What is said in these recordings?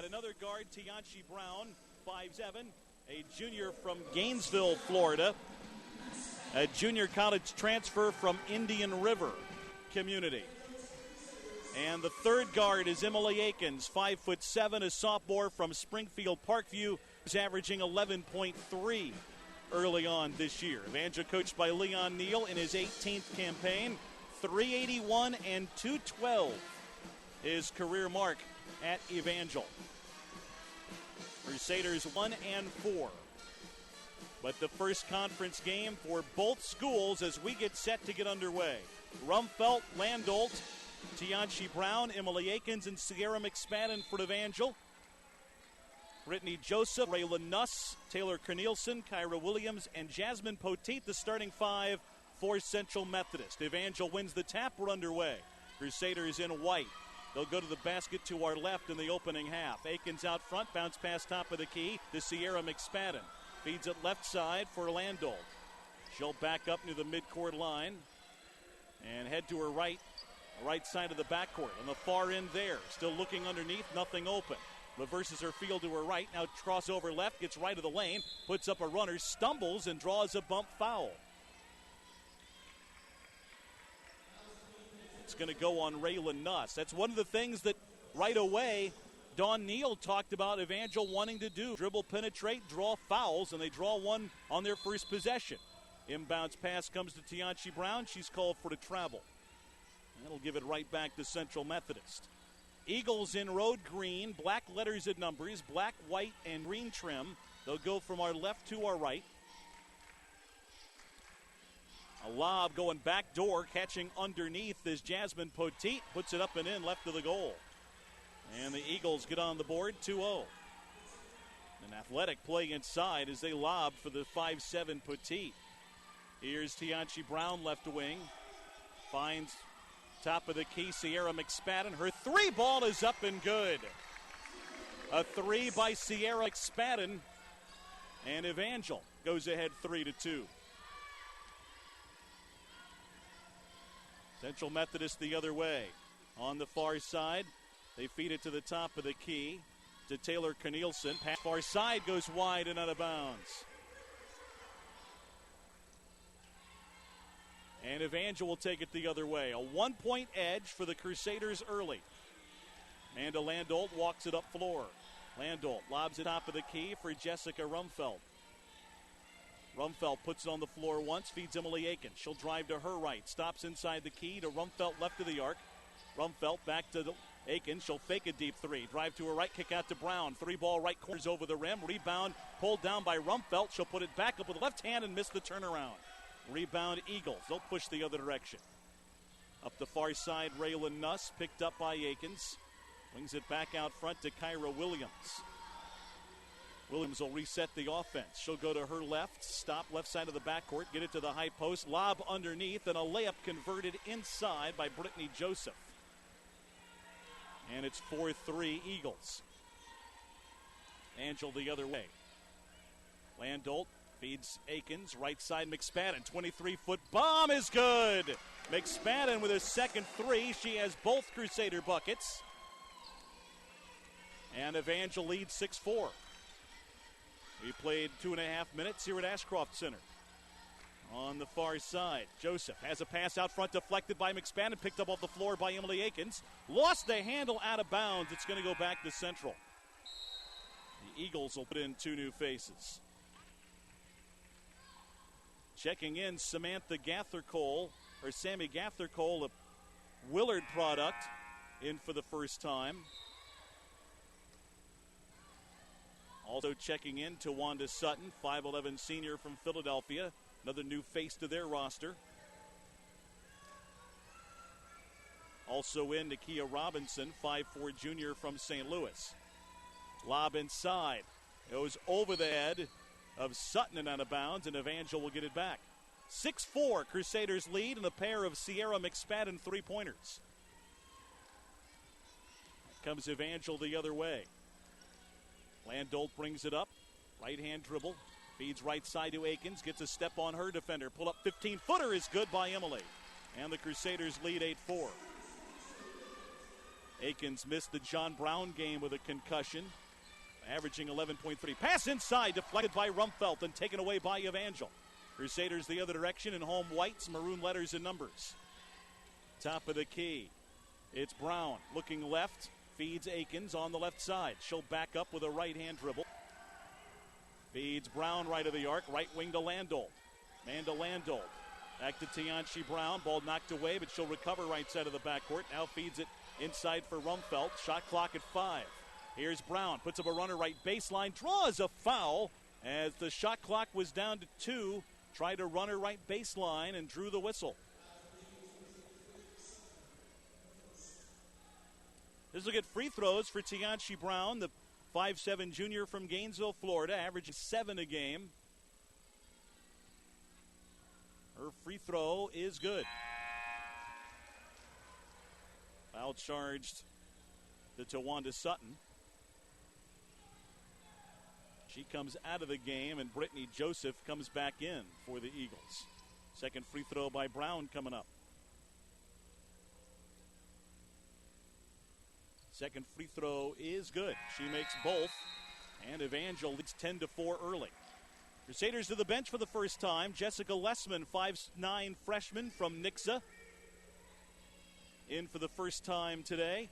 At another guard, Tianchi Brown, 5'7", a junior from Gainesville, Florida. A junior college transfer from Indian River community. And the third guard is Emily Akins, 5'7", a sophomore from Springfield Parkview, who's averaging 11.3 early on this year. Evangel coached by Leon Neal in his 18th campaign. 381 and 212 his career mark at Evangel. Crusaders 1-4. But the first conference game for both schools as we get set to get underway. Rumfelt, Landolt, Tianchi Brown, Emily Akins, and Sierra McSpadden for Evangel. Brittany Joseph, Raylan Nuss, Taylor Cornelison, Kyra Williams, and Jasmine Poteet, the starting five for Central Methodist. Evangel wins the tap. We're underway. Crusaders in white. They'll go to the basket to our left in the opening half. Akins out front, bounce pass top of the key to Sierra McSpadden. Feeds it left side for Landolt. She'll back up near the midcourt line and head to her right side of the backcourt. On the far end there, still looking underneath, nothing open. Reverses her field to her right, now crossover left, gets right of the lane, puts up a runner, stumbles and draws a bump foul. It's going to go on Raylan Nuss. That's one of the things that right away Dawn Neal talked about Evangel wanting to do. Dribble, penetrate, draw fouls, and they draw one on their first possession. Inbounds pass comes to Tianchi Brown. She's called for the travel. That'll give it right back to Central Methodist. Eagles in road green, black letters and numbers, black, white, and green trim. They'll go from our left to our right. A lob going back door, catching underneath as Jasmine Poteet puts it up and in left of the goal. And the Eagles get on the board, 2-0. An athletic play inside as they lob for the 5'7" Poteet. Here's Tianchi Brown, left wing. Finds top of the key, Sierra McSpadden. Her three ball is up and good. A three by Sierra McSpadden. And Evangel goes ahead 3-2. Central Methodist the other way. On the far side, they feed it to the top of the key to Taylor Cornelison. Pass far side goes wide and out of bounds. And Evangel will take it the other way. A 1-point edge for the Crusaders early. Amanda Landolt walks it up floor. Landolt lobs it top of the key for Jessica Rumfelt. Rumfelt puts it on the floor once, feeds Emily Akins. She'll drive to her right, stops inside the key to Rumfelt left of the arc. Rumfelt back to Akins. She'll fake a deep three. Drive to her right, kick out to Brown. Three ball right corners over the rim. Rebound pulled down by Rumfelt. She'll put it back up with the left hand and miss the turnaround. Rebound Eagles. They'll push the other direction. Up the far side, Raylan Nuss picked up by Akins. Wings it back out front to Kyra Williams. Williams will reset the offense. She'll go to her left, stop left side of the backcourt, get it to the high post, lob underneath, and a layup converted inside by Brittany Joseph. And it's 4-3 Eagles. Angel the other way. Landolt feeds Akins, right side McSpadden, 23-foot bomb is good. McSpadden with his second three. She has both Crusader buckets. And Evangel leads 6-4. We played 2.5 minutes here at Ashcroft Center. On the far side, Joseph has a pass out front deflected by McSpadden, picked up off the floor by Emily Akins. Lost the handle out of bounds. It's going to go back to Central. The Eagles will put in two new faces. Checking in, Sammy Gathercole, a Willard product, in for the first time. Also checking in, Tawanda Sutton, 5'11" senior from Philadelphia. Another new face to their roster. Also in, Nakia Robinson, 5'4" junior from St. Louis. Lob inside. Goes over the head of Sutton and out of bounds, and Evangel will get it back. 6-4, Crusaders lead, and a pair of Sierra McSpadden three-pointers. Comes Evangel the other way. Landolt brings it up. Right-hand dribble. Feeds right side to Akins. Gets a step on her defender. Pull up 15-footer is good by Emily. And the Crusaders lead 8-4. Akins missed the John Brown game with a concussion, averaging 11.3. Pass inside, deflected by Rumpfelt and taken away by Evangel. Crusaders the other direction in home whites, maroon letters and numbers. Top of the key. It's Brown looking left, feeds Akins on the left side. She'll back up with a right-hand dribble. Feeds Brown right of the arc, right wing to Landolt. Man to Landolt. Back to Tianchi Brown. Ball knocked away, but she'll recover right side of the backcourt. Now feeds it inside for Rumpfelt. Shot clock at 5. Here's Brown. Puts up a runner right baseline. Draws a foul as the shot clock was down to 2. Tried to run her right baseline and drew the whistle. This will get free throws for Tianchi Brown, the 5'7" junior from Gainesville, Florida, averaging 7 a game. Her free throw is good. Foul charged to Tawanda Sutton. She comes out of the game, and Brittany Joseph comes back in for the Eagles. Second free throw by Brown coming up. Second free throw is good. She makes both, and Evangel leads 10-4 early. Crusaders to the bench for the first time. Jessica Lessman, 5'9" freshman from Nixa, in for the first time today.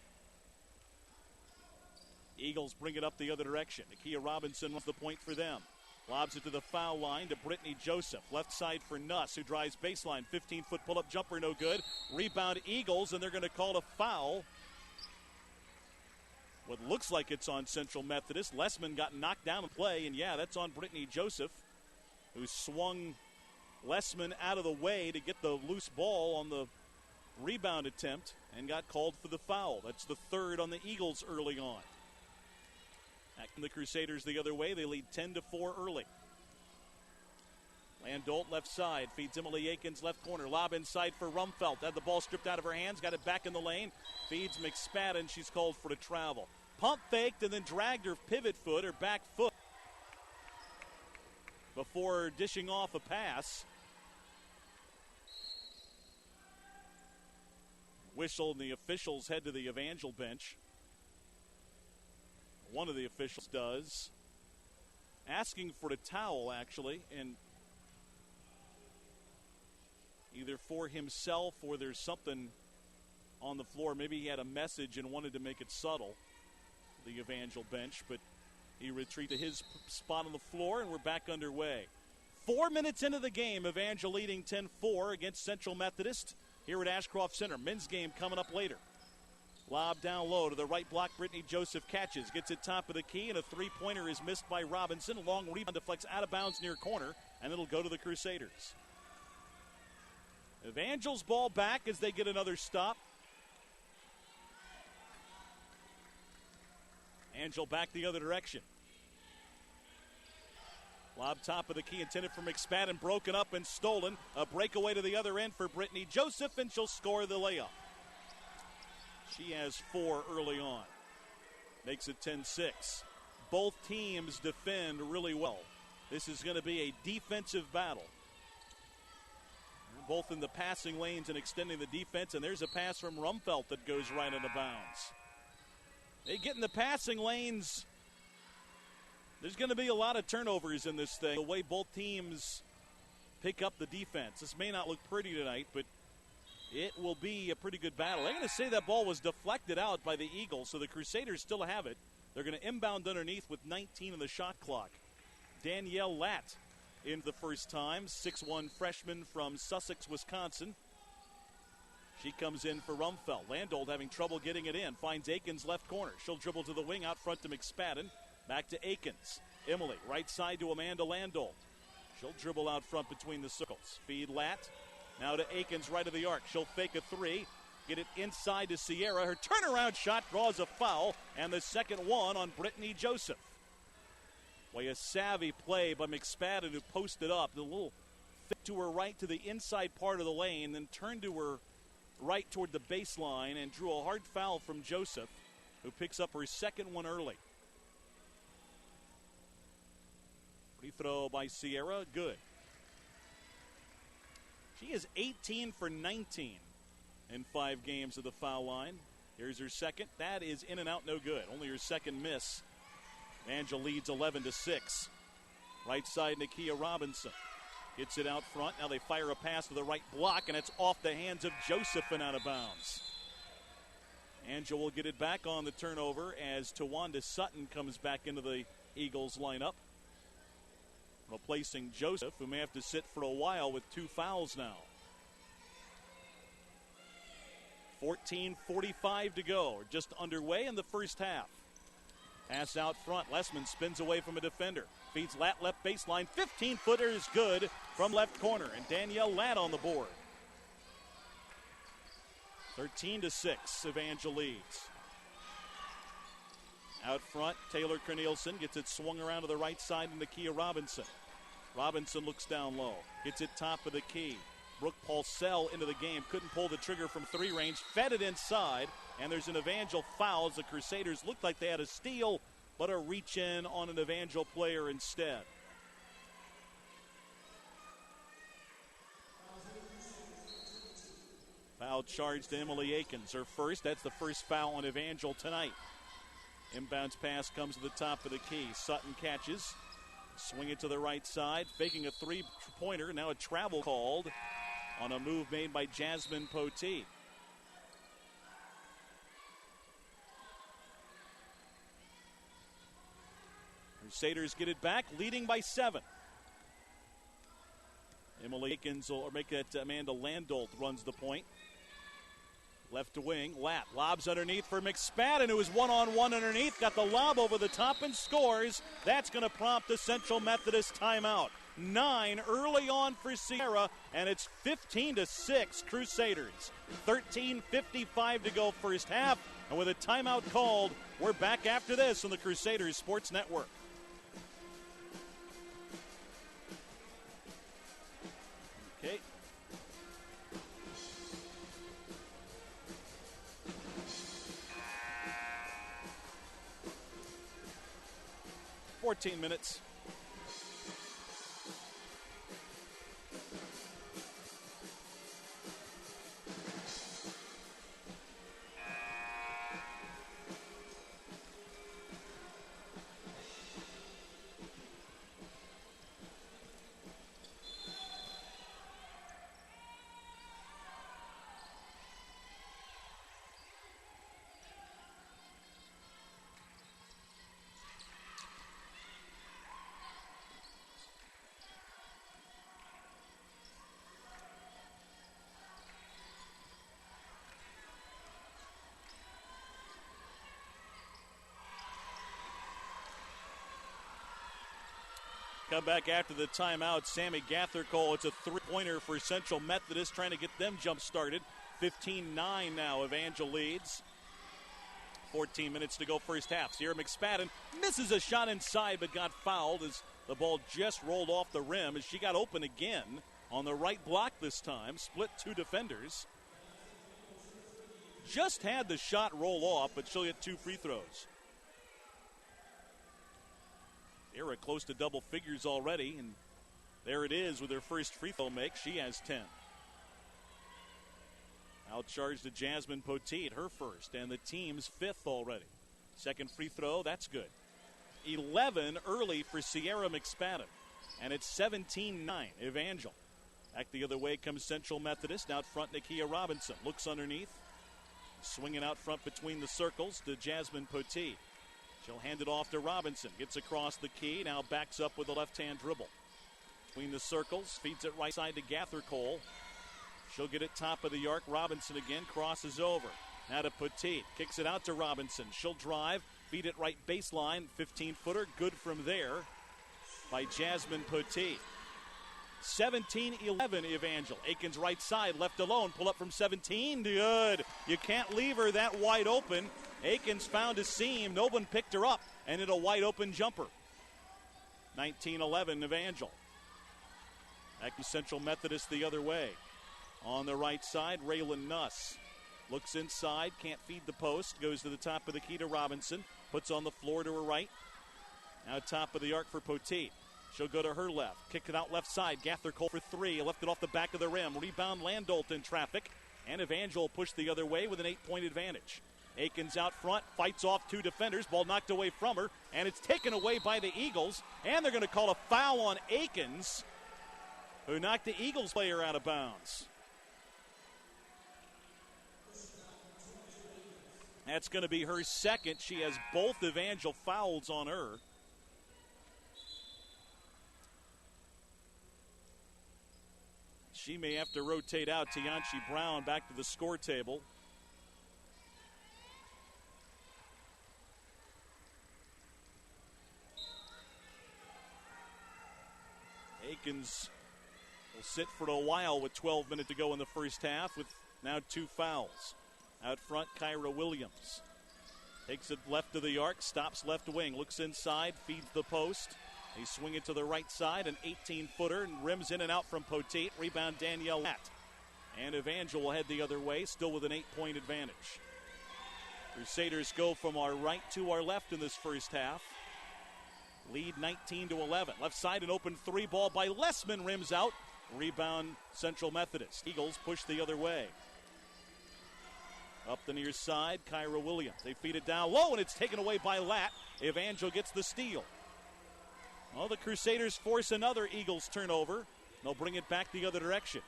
Eagles bring it up the other direction. Nakia Robinson was the point for them. Lobs it to the foul line to Brittany Joseph. Left side for Nuss, who drives baseline. 15-foot pull-up jumper, no good. Rebound Eagles, and they're going to call a foul. What looks like it's on Central Methodist. Lessman got knocked down in play, and yeah, that's on Brittany Joseph, who swung Lessman out of the way to get the loose ball on the rebound attempt and got called for the foul. That's the third on the Eagles early on. Acting the Crusaders the other way, they lead 10-4 early. Landolt left side, feeds Emily Akins left corner. Lob inside for Rumpfelt. Had the ball stripped out of her hands, got it back in the lane. Feeds McSpadden, she's called for the travel. Pump faked and then dragged her pivot foot, her back foot, before dishing off a pass. Whistle, and the officials head to the Evangel bench. One of the officials does. Asking for the towel, actually, and either for himself or there's something on the floor. Maybe he had a message and wanted to make it subtle, the Evangel bench, but he retreated to his spot on the floor, and we're back underway. 4 minutes into the game, Evangel leading 10-4 against Central Methodist here at Ashcroft Center. Men's game coming up later. Lob down low to the right block. Brittany Joseph catches, gets it top of the key, and a three-pointer is missed by Robinson. A long rebound deflects out of bounds near corner, and it'll go to the Crusaders. Evangel's ball back as they get another stop. Angel back the other direction. Lob top of the key intended for McSpadden, broken up and stolen. A breakaway to the other end for Brittany Joseph, and she'll score the layup. She has 4 early on. Makes it 10-6. Both teams defend really well. This is going to be a defensive battle. Both in the passing lanes and extending the defense, and there's a pass from Rumpfelt that goes right into bounds. They get in the passing lanes. There's going to be a lot of turnovers in this thing, the way both teams pick up the defense. This may not look pretty tonight, but it will be a pretty good battle. I'm going to say that ball was deflected out by the Eagles, so the Crusaders still have it. They're going to inbound underneath with 19 on the shot clock. Danielle Latt in the first time, 6'1" freshman from Sussex, Wisconsin. She comes in for Rumpfelt. Landolt having trouble getting it in. Finds Akins left corner. She'll dribble to the wing, out front to McSpadden. Back to Akins. Emily, right side to Amanda Landolt. She'll dribble out front between the circles. Feed Latt. Now to Akins, right of the arc. She'll fake a three. Get it inside to Sierra. Her turnaround shot draws a foul, and the second one on Brittany Joseph. Boy, a savvy play by McSpadden, who posted up. The little fit to her right to the inside part of the lane, then turned to her right toward the baseline and drew a hard foul from Joseph, who picks up her second one early. Free throw by Sierra, good. She is 18 for 19 in 5 games at the foul line. Here's her second. That is in and out, no good. Only her second miss. Evangel leads 11-6. Right side, Nakia Robinson gets it out front. Now they fire a pass to the right block, and it's off the hands of Joseph and out of bounds. Angel will get it back on the turnover as Tawanda Sutton comes back into the Eagles lineup, replacing Joseph, who may have to sit for a while with 2 fouls now. 14:45 to go. We're just underway in the first half. Pass out front. Lessman spins away from a defender. Feeds Latt left baseline. 15-footer is good from left corner. And Danielle Latt on the board. 13-6. Evangel leads. Out front, Taylor Cornelison gets it swung around to the right side to Nakia Robinson. Robinson looks down low. Gets it top of the key. Brooke Paulsell into the game. Couldn't pull the trigger from 3 range. Fed it inside. And there's an Evangel foul as the Crusaders looked like they had a steal, but a reach in on an Evangel player instead. Foul charge to Emily Akins. Her first. That's the first foul on Evangel tonight. Inbounds pass comes to the top of the key. Sutton catches. Swing it to the right side. Faking a 3-pointer. Now a travel called on a move made by Jasmine Poteet. Crusaders get it back, leading by 7. Emily Akins will make it. Amanda Landolt runs the point. Left to wing, Latt lobs underneath for McSpadden, who is one-on-one underneath. Got the lob over the top and scores. That's going to prompt the Central Methodist timeout. 9 early on for Sierra, and it's 15-6 Crusaders. 13:55 to go first half, and with a timeout called, we're back after this on the Crusaders Sports Network. Okay. Fourteen minutes. Come back after the timeout. Sammy Gathercole, it's a 3-pointer for Central Methodist, trying to get them jump-started. 15-9 now, Evangel leads. 14 minutes to go first half. Sierra McSpadden misses a shot inside but got fouled as the ball just rolled off the rim as she got open again on the right block this time. Split 2 defenders. Just had the shot roll off, but she'll get 2 free throws. Sierra close to double figures already, and there it is with her first free throw make. She has 10. Outcharged to Jasmine Poteet, her first, and the team's 5th already. Second free throw, that's good. 11 early for Sierra McSpadden, and it's 17-9 Evangel. Back the other way comes Central Methodist. Out front, Nakia Robinson looks underneath. Swinging out front between the circles to Jasmine Poteet. She'll hand it off to Robinson. Gets across the key. Now backs up with a left-hand dribble. Between the circles. Feeds it right side to Gathercole. She'll get it top of the arc. Robinson again. Crosses over. Now to Poteet. Kicks it out to Robinson. She'll drive. Feed it right baseline. 15-footer. Good from there by Jasmine Poteet. 17-11 Evangel. Akins right side. Left alone. Pull up from 17. Good. You can't leave her that wide open. Akins found a seam. No one picked her up. And hit a wide open jumper. 19-11 Evangel. Back to Central Methodist the other way. On the right side, Raylan Nuss. Looks inside. Can't feed the post. Goes to the top of the key to Robinson. Puts on the floor to her right. Now top of the arc for Poteet. She'll go to her left. Kick it out left side. Gathercole for 3. Left it off the back of the rim. Rebound Landolt in traffic. And Evangel pushed the other way with an 8-point advantage. Akins out front, fights off two defenders. Ball knocked away from her, and it's taken away by the Eagles. And they're going to call a foul on Akins, who knocked the Eagles player out of bounds. That's going to be her second. She has both Evangel fouls on her. She may have to rotate out Tianchi Brown back to the score table. Akins will sit for a while with 12 minutes to go in the first half with now two fouls. Out front, Kyra Williams takes it left of the arc, stops left wing, looks inside, feeds the post. They swing it to the right side, an 18-footer, and rims in and out from Poteet. Rebound, Danielle Latt. And Evangel will head the other way, still with an 8-point advantage. Crusaders go from our right to our left in this first half. Lead 19-11. Left side, an open three ball by Lessman, rims out. Rebound, Central Methodist. Eagles push the other way. Up the near side, Kyra Williams. They feed it down low, and it's taken away by Latt. Evangel gets the steal. Well, the Crusaders force another Eagles turnover. They'll bring it back the other direction.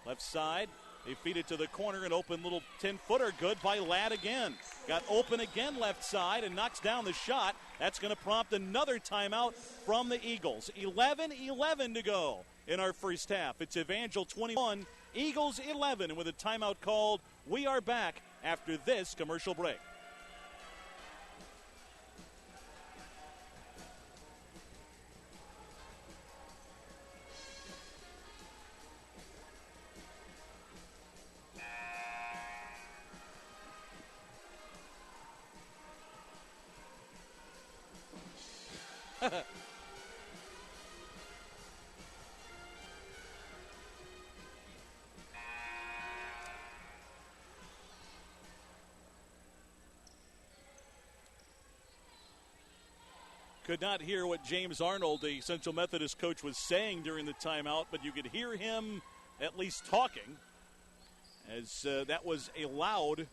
Left side, they feed it to the corner, an open little 10-footer, good by Ladd again. Got open again left side and knocks down the shot. That's going to prompt another timeout from the Eagles. 11-11 to go in our first half. It's Evangel 21, Eagles 11, and with a timeout called, we are back after this commercial break. Could not hear what James Arnold, the Central Methodist coach, was saying during the timeout, but you could hear him at least talking, as that was a loud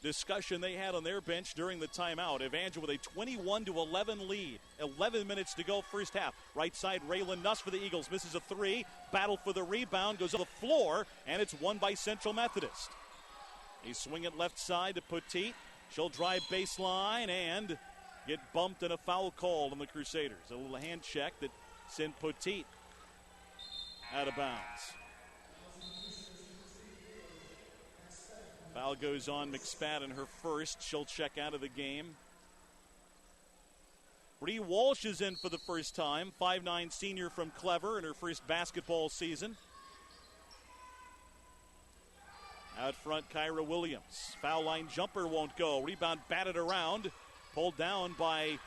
discussion they had on their bench during the timeout. Evangel with a 21-11 lead. 11 minutes to go first half. Right side, Raylan Nuss for the Eagles. Misses a three. Battle for the rebound. Goes on the floor, and it's won by Central Methodist. They swing it left side to Poteet. She'll drive baseline and get bumped and a foul called on the Crusaders. A little hand check that sent Poteet out of bounds. Foul goes on McSpadden, her first. She'll check out of the game. Bree Walsh is in for the first time. 5'9" senior from Clever in her first basketball season. Out front, Kyra Williams. Foul line jumper won't go. Rebound batted around. Pulled down by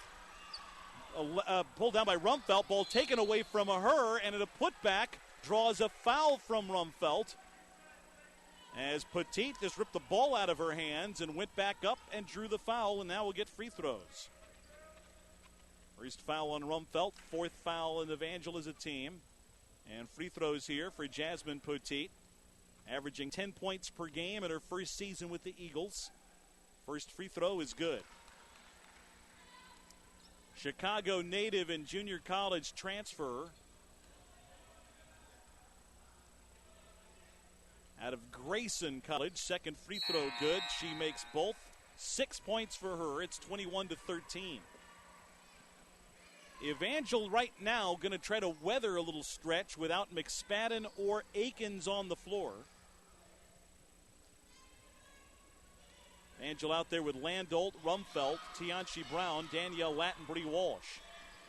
Rumfelt. Ball taken away from her, and at a putback draws a foul from Rumfelt, as Poteet just ripped the ball out of her hands and went back up and drew the foul, and now we'll get free throws. First foul on Rumfelt, fourth foul in Evangel as a team. And free throws here for Jasmine Poteet, averaging 10 points per game in her first season with the Eagles. First free throw is good. Chicago native and junior college transfer out of Grayson College. Second free throw good. She makes both. 6 points for her. It's 21-13. Evangel right now going to try to weather a little stretch without McSpadden or Akins on the floor. Evangel out there with Landolt, Rumfelt, Tianchi Brown, Danielle Latt, Bree Walsh.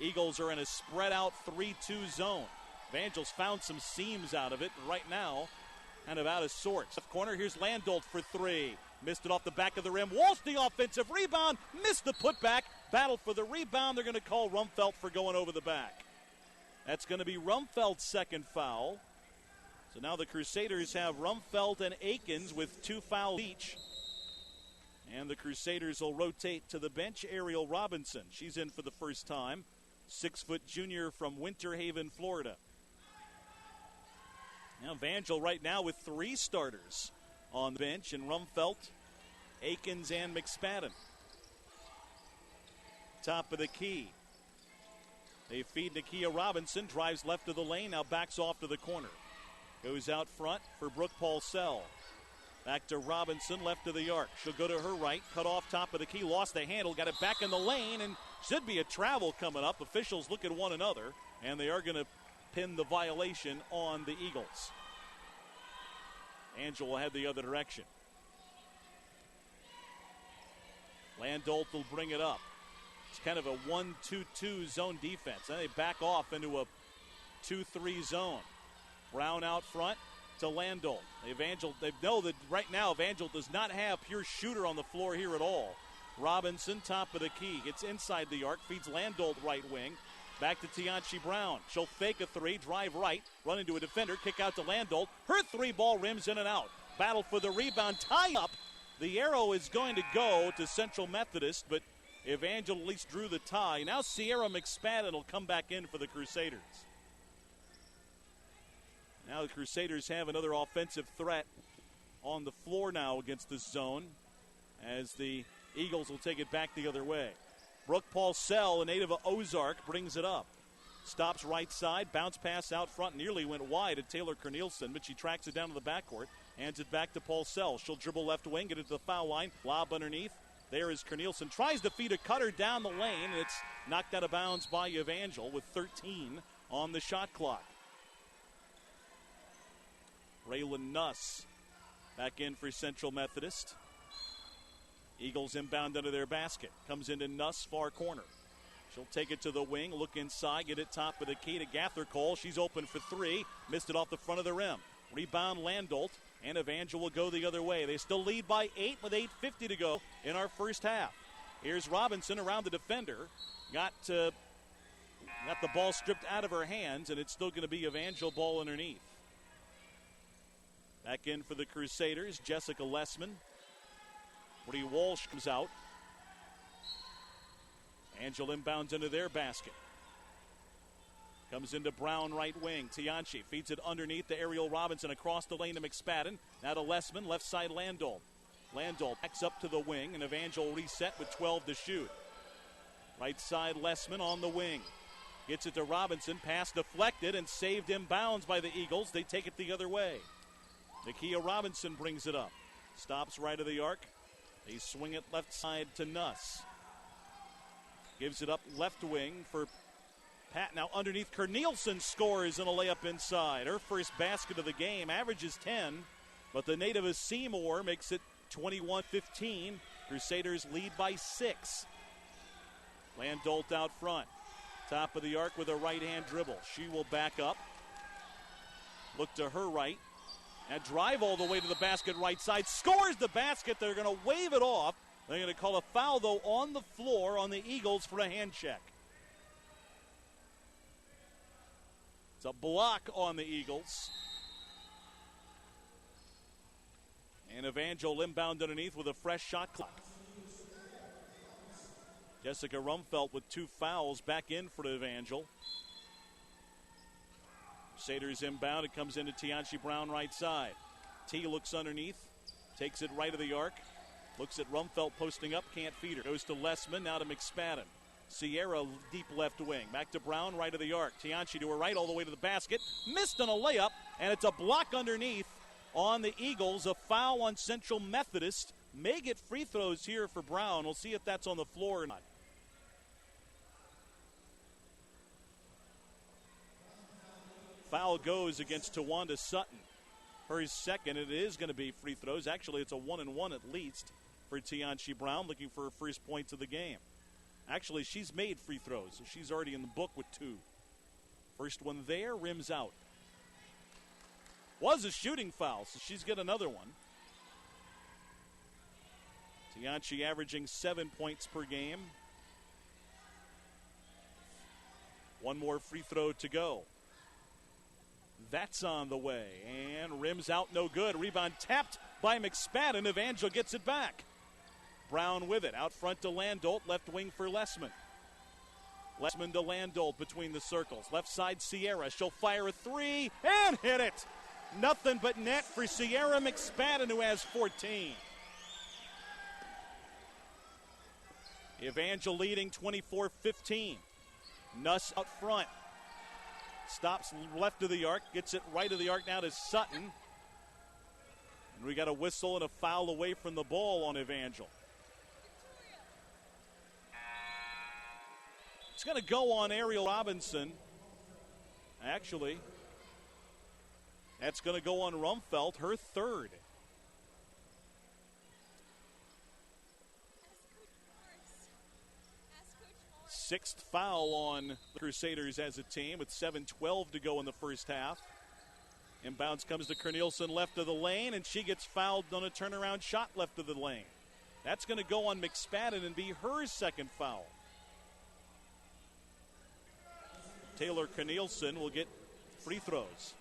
Eagles are in a spread-out 3-2 zone. Evangel's found some seams out of it, and right now, kind of out of sorts. Left corner, here's Landolt for three. Missed it off the back of the rim. Walsh the offensive rebound, missed the putback. Battle for the rebound. They're going to call Rumfelt for going over the back. That's going to be Rumfelt's second foul. So now the Crusaders have Rumfelt and Akins with 2 fouls each. And the Crusaders will rotate to the bench. Ariel Robinson, she's in for the first time. 6-foot junior from Winter Haven, Florida. Now Evangel right now with 3 starters on the bench, and Rumfelt Akins and McSpadden. Top of the key. They feed Nakia Robinson, drives left of the lane, now backs off to the corner. Goes out front for Brooke Paulsell. Back to Robinson, left of the arc. She'll go to her right, cut off top of the key, lost the handle, got it back in the lane, and should be a travel coming up. Officials look at one another, and they are going to pin the violation on the Eagles. Angel will head the other direction. Landolt will bring it up. It's kind of a 1-2-2 zone defense. Then they back off into a 2-3 zone. Brown out front to Landolt. They know that right now Evangel does not have pure shooter on the floor here at all. Robinson, top of the key, gets inside the arc, feeds Landolt right wing. Back to Tianchi Brown. She'll fake a three, drive right, run into a defender, kick out to Landolt. Her three ball rims in and out. Battle for the rebound, tie up. The arrow is going to go to Central Methodist, but Evangel at least drew the tie. Now Sierra McSpadden will come back in for the Crusaders. Now the Crusaders have another offensive threat on the floor now against this zone as the Eagles will take it back the other way. Brooke Paulsell, a native of Ozark, brings it up. Stops right side, bounce pass out front, nearly went wide at Taylor Cornelison, but she tracks it down to the backcourt, hands it back to Paulsell. She'll dribble left wing, get it to the foul line, lob underneath. There is Cornelison, tries to feed a cutter down the lane, and it's knocked out of bounds by Evangel with 13 on the shot clock. Raylan Nuss back in for Central Methodist. Eagles inbound under their basket. Comes into Nuss, far corner. She'll take it to the wing, look inside, get it top of the key to Gathercole. She's open for three. Missed it off the front of the rim. Rebound Landolt, and Evangel will go the other way. They still lead by 8 with 8:50 to go in our first half. Here's Robinson around the defender. Got the ball stripped out of her hands, and it's still going to be Evangel ball underneath. Back in for the Crusaders, Jessica Lessman. Bree Walsh comes out. Angel inbounds into their basket. Comes into Brown right wing. Tianchi feeds it underneath to Ariel Robinson across the lane to McSpadden. Now to Lessman, left side Landolt. Landolt backs up to the wing, and Evangel reset with 12 to shoot. Right side Lessman on the wing. Gets it to Robinson, pass deflected and saved inbounds by the Eagles. They take it the other way. Nakia Robinson brings it up. Stops right of the arc. They swing it left side to Nuss. Gives it up left wing for Pat. Now underneath, Cornelison scores in a layup inside. Her first basket of the game, averages 10, but the native of Seymour makes it 21-15. Crusaders lead by 6. Landolt out front. Top of the arc with a right-hand dribble. She will back up. Look to her right. And drive all the way to the basket right side. Scores the basket. They're going to wave it off. They're going to call a foul, though, on the floor on the Eagles for a hand check. It's a block on the Eagles. And Evangel inbound underneath with a fresh shot clock. Jessica Rumfelt with 2 fouls back in for the Evangel. Crusaders inbound. It comes into Tianchi Brown right side. T looks underneath. Takes it right of the arc. Looks at Rumfelt posting up. Can't feed her. Goes to Lessman. Now to McSpadden. Sierra deep left wing. Back to Brown right of the arc. Tianchi to her right all the way to the basket. Missed on a layup. And it's a block underneath on the Eagles. A foul on Central Methodist. May get free throws here for Brown. We'll see if that's on the floor or not. Foul goes against Tawanda Sutton. Her second, it is going to be free throws. Actually, it's a 1-and-1 at least for Tianchi Brown, looking for her first points of the game. Actually, she's made free throws, so she's already in the book with 2. First one there, rims out. Was a shooting foul, so she's got another one. Tianchi averaging 7 points per game. One more free throw to go. That's on the way, and rims out, no good. Rebound tapped by McSpadden. Evangel gets it back. Brown with it, out front to Landolt, left wing for Lessman. Lessman to Landolt between the circles. Left side Sierra, she'll fire a 3 and hit it. Nothing but net for Sierra McSpadden, who has 14. Evangel leading 24-15. Nuss out front. Stops left of the arc, gets it right of the arc now to Sutton. And we got a whistle and a foul away from the ball on Evangel. It's going to go on Ariel Robinson. Actually, that's going to go on Rumfeld, her third. Sixth foul on the Crusaders as a team with 7:12 to go in the first half. Inbounds comes to Cornelison left of the lane, and she gets fouled on a turnaround shot left of the lane. That's going to go on McSpadden and be her second foul. Taylor Cornelison will get free throws.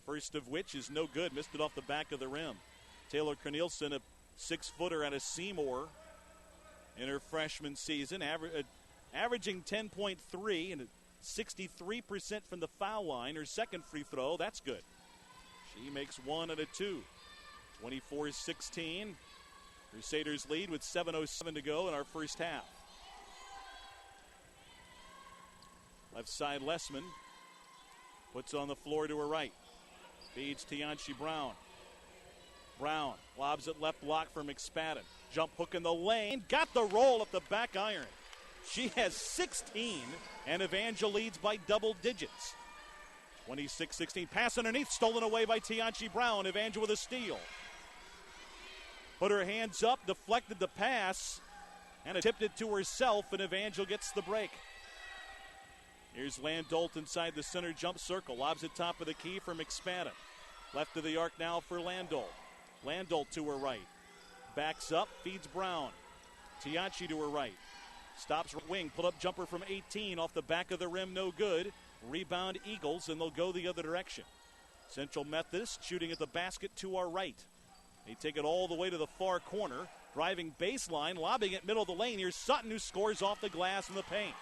First of which is no good. Missed it off the back of the rim. Taylor Cornelison, a 6-footer out of Seymour in her freshman season, averaging 10.3 and 63% from the foul line. Her second free throw, that's good. She makes one out of two. 24-16. Crusaders lead with 7:07 to go in our first half. Left side, Lessman puts on the floor to her right. Feeds Tianchi Brown. Brown lobs it left block for McSpadden. Jump hook in the lane. Got the roll at the back iron. She has 16, and Evangel leads by double digits. 26-16. Pass underneath, stolen away by Tianchi Brown. Evangel with a steal. Put her hands up, deflected the pass, and tipped it to herself, and Evangel gets the break. Here's Landolt inside the center jump circle. Lobs it top of the key for McSpadden. Left of the arc now for Landolt. Landolt to her right. Backs up, feeds Brown. Tianchi to her right. Stops wing, pull-up jumper from 18 off the back of the rim, no good. Rebound Eagles, and they'll go the other direction. Central Methodist shooting at the basket to our right. They take it all the way to the far corner. Driving baseline, lobbing it middle of the lane. Here's Sutton, who scores off the glass in the paint.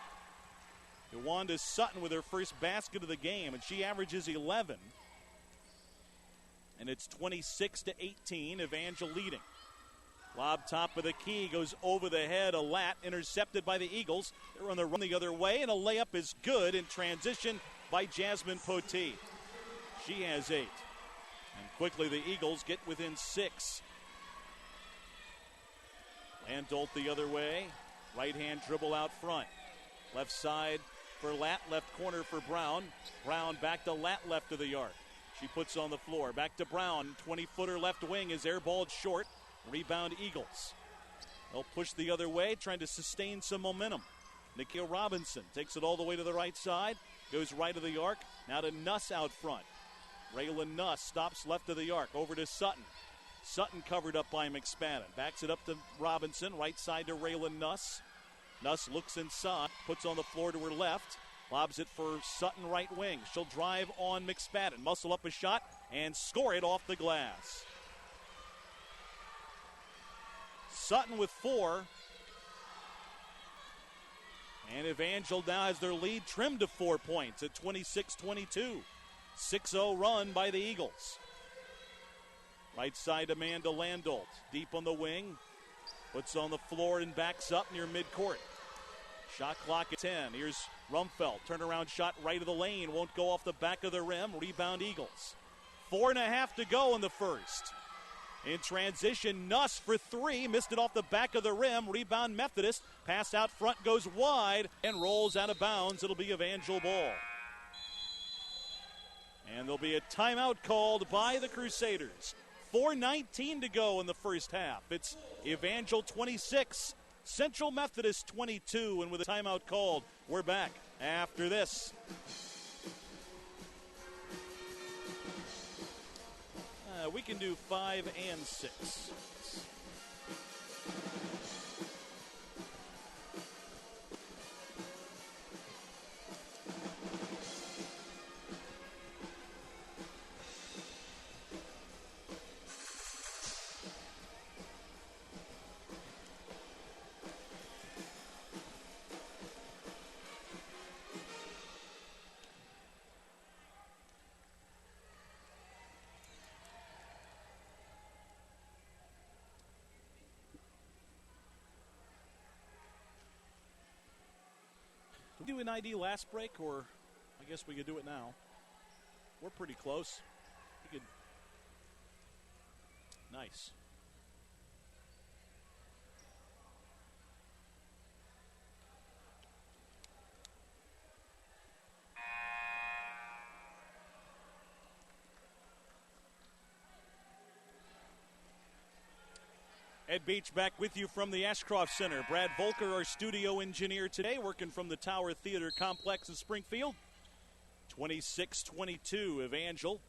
Yawanda Sutton with her first basket of the game, and she averages 11. And it's 26-18, Evangel leading. Lob top of the key, goes over the head, a lat, intercepted by the Eagles. They're on the run the other way, and a layup is good in transition by Jasmine Poteet. She has 8. And quickly the Eagles get within 6. Landolt the other way. Right-hand dribble out front. Left side for Lat, left corner for Brown. Brown back to Lat, left of the arc. She puts on the floor. Back to Brown. 20-footer left wing is airballed short. Rebound Eagles. They'll push the other way, trying to sustain some momentum. Nikhil Robinson takes it all the way to the right side. Goes right of the arc. Now to Nuss out front. Raylan Nuss stops left of the arc. Over to Sutton. Sutton covered up by McSpadden. Backs it up to Robinson. Right side to Raylan Nuss. Nuss looks inside. Puts on the floor to her left. Lobs it for Sutton right wing. She'll drive on McSpadden. Muscle up a shot and score it off the glass. Sutton with 4. And Evangel now has their lead trimmed to 4 points at 26-22. 6-0 run by the Eagles. Right side Amanda Landolt. Deep on the wing. Puts on the floor and backs up near midcourt. Shot clock at 10. Here's Rumfeld. Turnaround shot right of the lane. Won't go off the back of the rim. Rebound Eagles. 4.5 to go in the first. In transition, Nuss for 3. Missed it off the back of the rim. Rebound Methodist. Pass out front goes wide and rolls out of bounds. It'll be Evangel ball. And there'll be a timeout called by the Crusaders. 4:19 to go in the first half. It's Evangel 26, Central Methodist 22. And with a timeout called, we're back after this. We can do 5 and 6. Did we do an ID last break, or I guess we could do it now? We're pretty close. We could. Nice. Ed Beach back with you from the Ashcroft Center. Brad Volker, our studio engineer today, working from the Tower Theater Complex in Springfield. 26-22, Evangel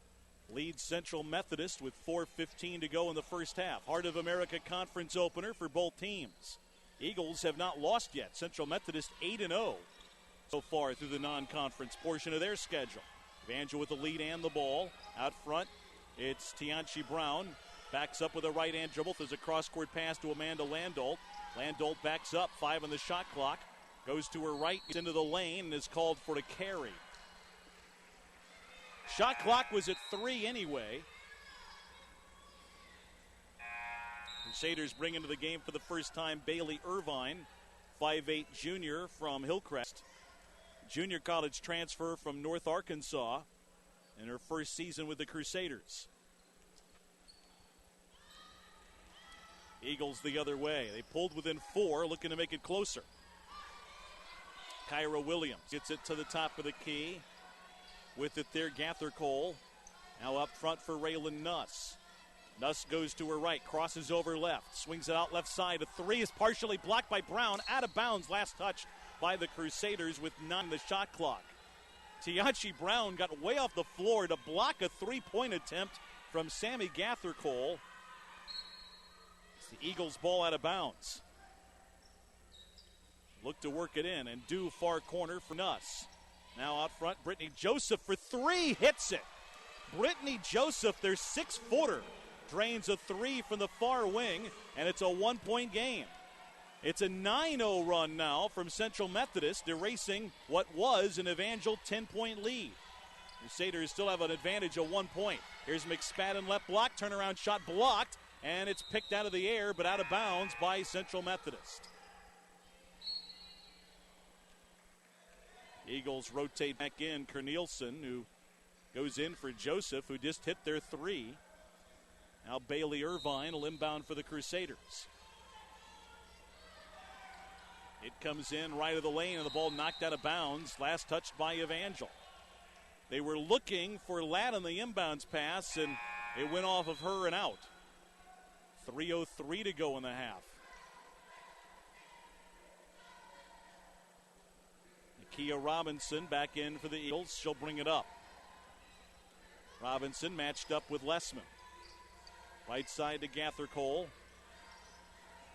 leads Central Methodist with 4:15 to go in the first half. Heart of America Conference opener for both teams. Eagles have not lost yet. Central Methodist 8-0 so far through the non-conference portion of their schedule. Evangel with the lead and the ball. Out front, it's Tianchi Brown. Backs up with a right-hand dribble. There's a cross-court pass to Amanda Landolt. Landolt backs up, 5 on the shot clock. Goes to her right, gets into the lane, and is called for a carry. Shot clock was at 3 anyway. Crusaders bring into the game for the first time Bailey Irvine, 5'8" junior from Hillcrest. Junior college transfer from North Arkansas in her first season with the Crusaders. Eagles the other way. They pulled within 4, looking to make it closer. Kyra Williams gets it to the top of the key. With it there, Gather-Cole. Now up front for Raylan Nuss. Nuss goes to her right, crosses over left, swings it out left side. A 3 is partially blocked by Brown. Out of bounds, last touch by the Crusaders with 9 on the shot clock. Tianchi Brown got way off the floor to block a 3-point attempt from Sammy Gather-Cole. The Eagles ball out of bounds. Look to work it in and do far corner for Nuss. Now out front, Brittany Joseph for 3, hits it. Brittany Joseph, their 6-footer, drains a 3 from the far wing, and it's a 1-point game. It's a 9-0 run now from Central Methodist, erasing what was an Evangel 10-point lead. Crusaders still have an advantage of 1 point. Here's McSpadden left block, turnaround shot blocked. And it's picked out of the air, but out of bounds by Central Methodist. Eagles rotate back in. Cornelison, who goes in for Joseph, who just hit their 3. Now Bailey Irvine will inbound for the Crusaders. It comes in right of the lane, and the ball knocked out of bounds. Last touched by Evangel. They were looking for Ladd on the inbounds pass, and it went off of her and out. 3:03 to go in the half. Nakia Robinson back in for the Eagles. She'll bring it up. Robinson matched up with Lessman. Right side to Gather-Cole.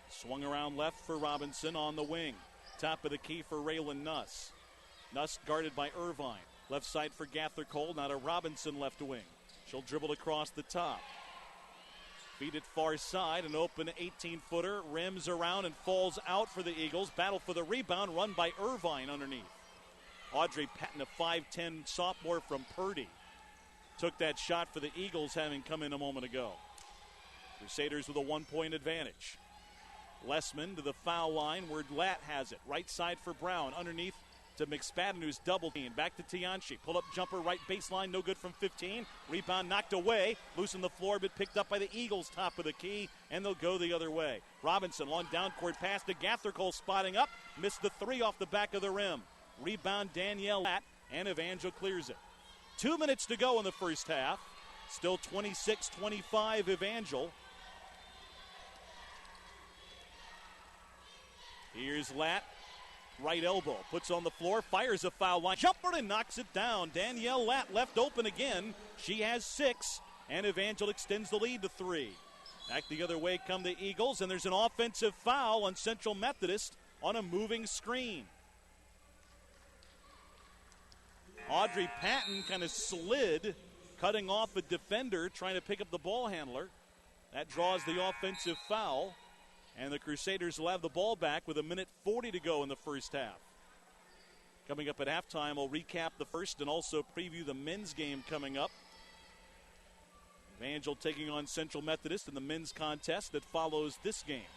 Swung around left for Robinson on the wing. Top of the key for Raylan Nuss. Nuss guarded by Irvine. Left side for Gather-Cole. Now to Robinson left wing. She'll dribble across the top. Feed it far side, an open 18-footer, rims around and falls out for the Eagles. Battle for the rebound, run by Irvine underneath. Audrey Patton, a 5'10 sophomore from Purdy, took that shot for the Eagles, having come in a moment ago. Crusaders with a 1-point advantage. Lessman to the foul line where Latt has it. Right side for Brown, underneath to McSpadden, who's double teamed. Back to Tianchi. Pull up jumper, right baseline, no good from 15. Rebound knocked away. Loose on the floor, but picked up by the Eagles, top of the key, and they'll go the other way. Robinson, long down court pass to Gather-Cole, spotting up. Missed the 3 off the back of the rim. Rebound Danielle Latt, and Evangel clears it. 2 minutes to go in the first half. Still 26-25 Evangel. Here's Latt. Right elbow, puts on the floor, fires a foul line. Jumper and knocks it down. Danielle Latt left open again. She has 6, and Evangel extends the lead to 3. Back the other way come the Eagles, and there's an offensive foul on Central Methodist on a moving screen. Audrey Patton kind of slid, cutting off a defender, trying to pick up the ball handler. That draws the offensive foul. And the Crusaders will have the ball back with 1:40 to go in the first half. Coming up at halftime, we'll recap the first and also preview the men's game coming up. Evangel taking on Central Methodist in the men's contest that follows this game.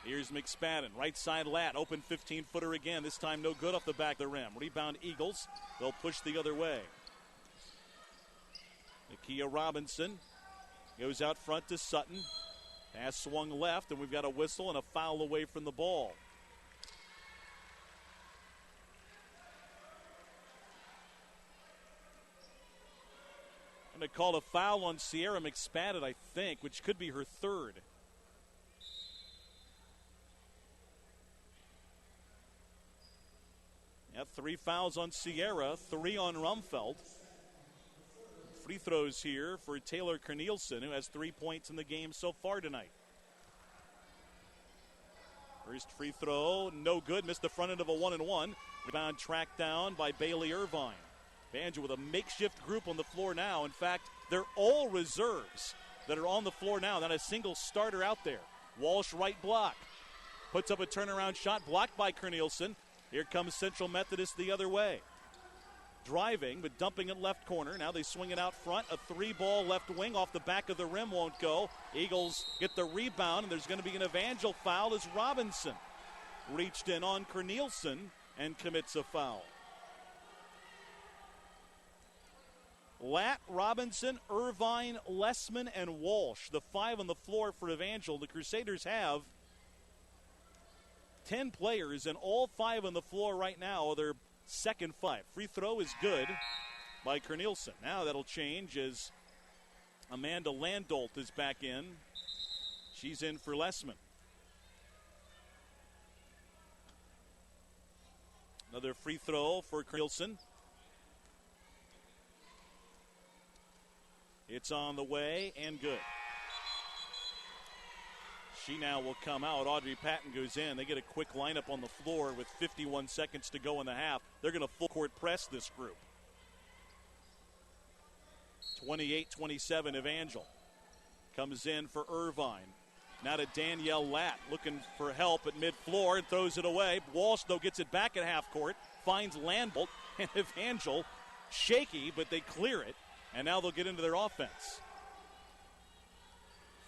Here's McSpadden, right side lat, open 15-footer again. This time no good off the back of the rim. Rebound Eagles. They'll push the other way. Nakia Robinson goes out front to Sutton. Pass swung left, and we've got a whistle and a foul away from the ball. I'm going to call a foul on Sierra McSpadden, I think, which could be her third. Yeah, 3 fouls on Sierra, 3 on Rumfeld. Free throws here for Taylor Cornelison, who has 3 points in the game so far tonight. First free throw, no good. Missed the front end of a 1-and-1. Rebound tracked down by Bailey Irvine. Evangel with a makeshift group on the floor now. In fact, they're all reserves that are on the floor now. Not a single starter out there. Walsh right block. Puts up a turnaround shot, blocked by Cornelison. Here comes Central Methodist the other way. Driving, but dumping it left corner. Now they swing it out front. A 3-ball left wing off the back of the rim won't go. Eagles get the rebound, and there's going to be an Evangel foul as Robinson reached in on Cornelison and commits a foul. Latt, Robinson, Irvine, Lessman, and Walsh, the 5 on the floor for Evangel. The Crusaders have 10 players, and all 5 on the floor right now are their second 5. Free throw is good by Cornelison. Now that'll change as Amanda Landolt is back in. She's in for Lessman. Another free throw for Cornelison. It's on the way and good. She now will come out. Audrey Patton goes in. They get a quick lineup on the floor with 51 seconds to go in the half. They're going to full court press this group. 28-27 Evangel. Comes in for Irvine. Now to Danielle Latt, looking for help at mid-floor and throws it away. Walsh, though, gets it back at half court. Finds Landbolt, and Evangel shaky, but they clear it. And now they'll get into their offense.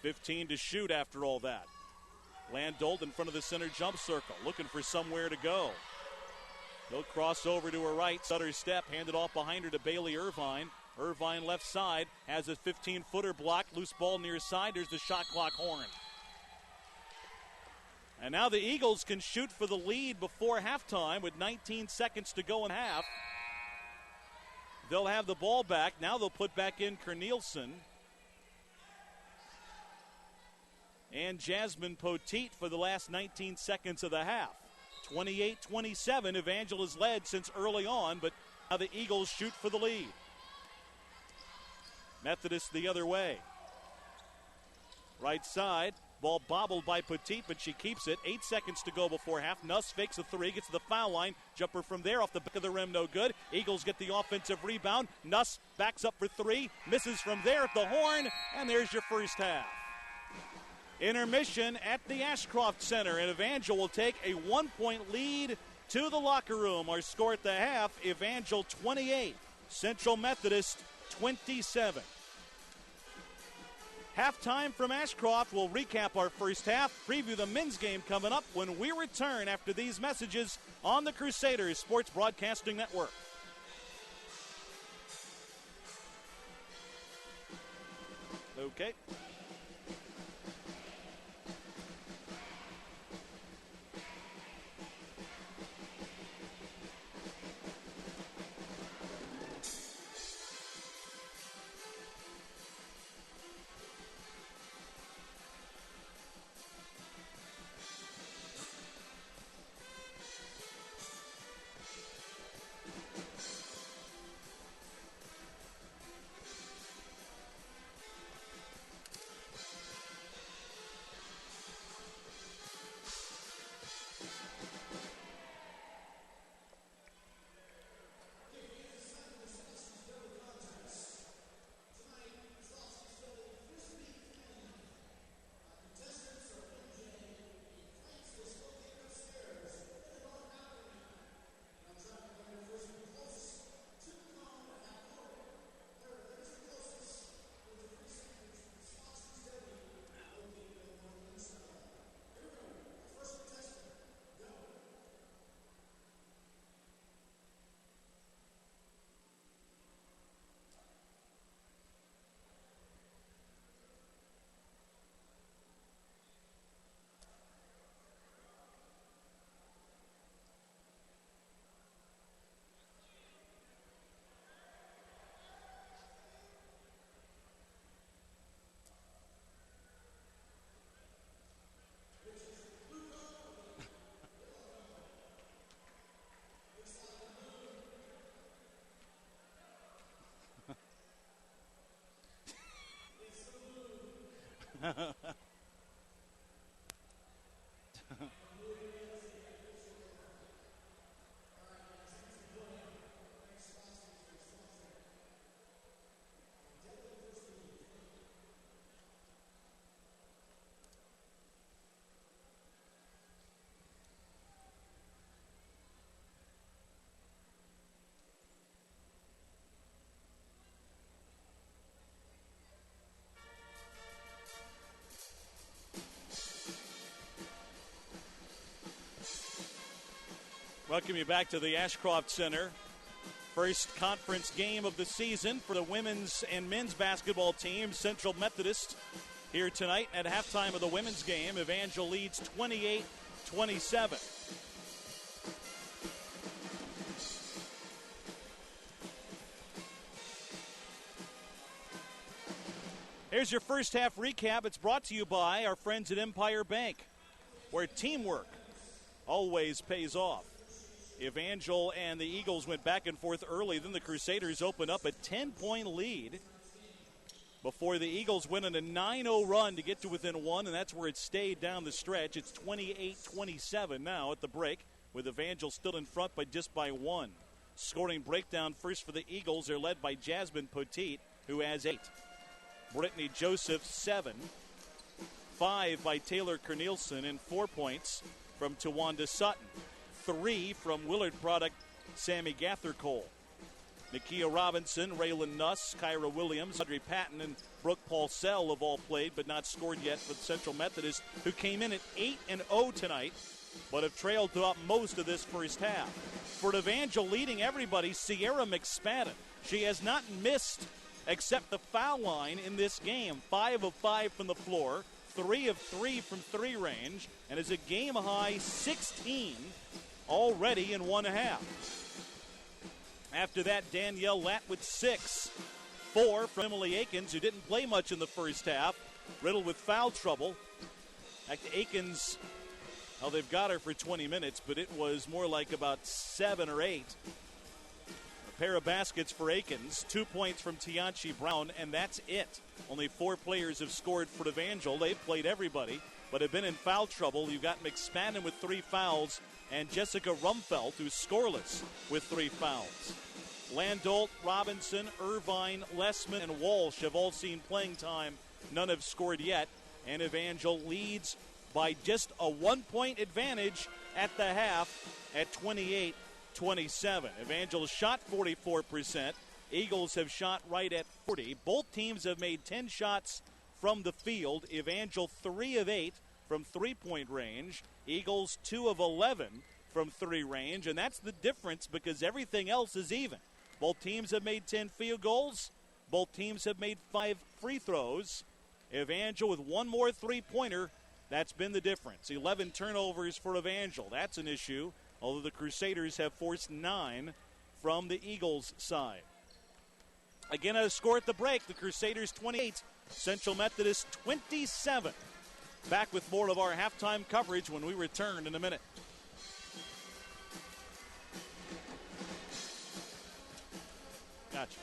15 to shoot after all that. Landolt in front of the center jump circle, looking for somewhere to go. He'll cross over to her right, stutter step, handed off behind her to Bailey Irvine. Irvine left side, has a 15-footer block, loose ball near side. There's the shot clock horn. And now the Eagles can shoot for the lead before halftime with 19 seconds to go in half. They'll have the ball back. Now they'll put back in Cornelison and Jasmine Poteet for the last 19 seconds of the half. 28-27, Evangel has led since early on, but now the Eagles shoot for the lead. Methodist the other way. Right side, ball bobbled by Poteet, but she keeps it. 8 seconds to go before half. Nuss fakes a 3, gets to the foul line. Jumper from there off the back of the rim, no good. Eagles get the offensive rebound. Nuss backs up for 3, misses from there at the horn, and there's your first half. Intermission at the Ashcroft Center, and Evangel will take a 1-point lead to the locker room. Our score at the half, Evangel 28, Central Methodist 27. Halftime from Ashcroft. We'll recap our first half, preview the men's game coming up when we return after these messages on the Crusaders Sports Broadcasting Network. Okay. Welcome you back to the Ashcroft Center. First conference game of the season for the women's and men's basketball teams. Central Methodist here tonight at halftime of the women's game. Evangel leads 28-27. Here's your first half recap. It's brought to you by our friends at Empire Bank, where teamwork always pays off. Evangel and the Eagles went back and forth early. Then the Crusaders opened up a 10-point lead before the Eagles went on a 9-0 run to get to within one, and that's where it stayed down the stretch. It's 28-27 now at the break, with Evangel still in front just by one. Scoring breakdown first for the Eagles. They're led by Jasmine Poteet, who has 8. Brittany Joseph, 7. 5 by Taylor Cornelison, and 4 points from Tawanda Sutton. 3 from Willard product Sammy Gathercole. Nakia Robinson, Raylan Nuss, Kyra Williams, Audrey Patton, and Brooke Paulsell have all played but not scored yet for Central Methodist, who came in at 8-0 tonight but have trailed throughout most of this first half. For Evangel, leading everybody, Sierra McSpadden. She has not missed except the foul line in this game. 5 of 5 from the floor, 3 of 3 from 3 range, and is a game-high 16 already in one half. After that, Danielle Latt with 6. 4 from Emily Akins, who didn't play much in the first half, riddled with foul trouble. Back to Akins. Well, they've got her for 20 minutes, but it was more like about 7 or 8. A pair of baskets for Akins, 2 points from Tianchi Brown, and that's it. Only 4 players have scored for Evangel. They've played everybody, but have been in foul trouble. You've got McSpadden with 3 fouls, and Jessica Rumfeld, who's scoreless with 3 fouls. Landolt, Robinson, Irvine, Lessman, and Walsh have all seen playing time. None have scored yet, and Evangel leads by just a 1-point advantage at the half at 28-27. Evangel shot 44%. Eagles have shot right at 40. Both teams have made 10 shots from the field. Evangel 3 of 8 from three-point range. Eagles 2 of 11 from 3 range, and that's the difference because everything else is even. Both teams have made 10 field goals. Both teams have made 5 free throws. Evangel with 1 more three-pointer. That's been the difference. 11 turnovers for Evangel. That's an issue, although the Crusaders have forced 9 from the Eagles' side. Again, a score at the break. The Crusaders 28, Central Methodist 27. Back with more of our halftime coverage when we return in a minute. Gotcha.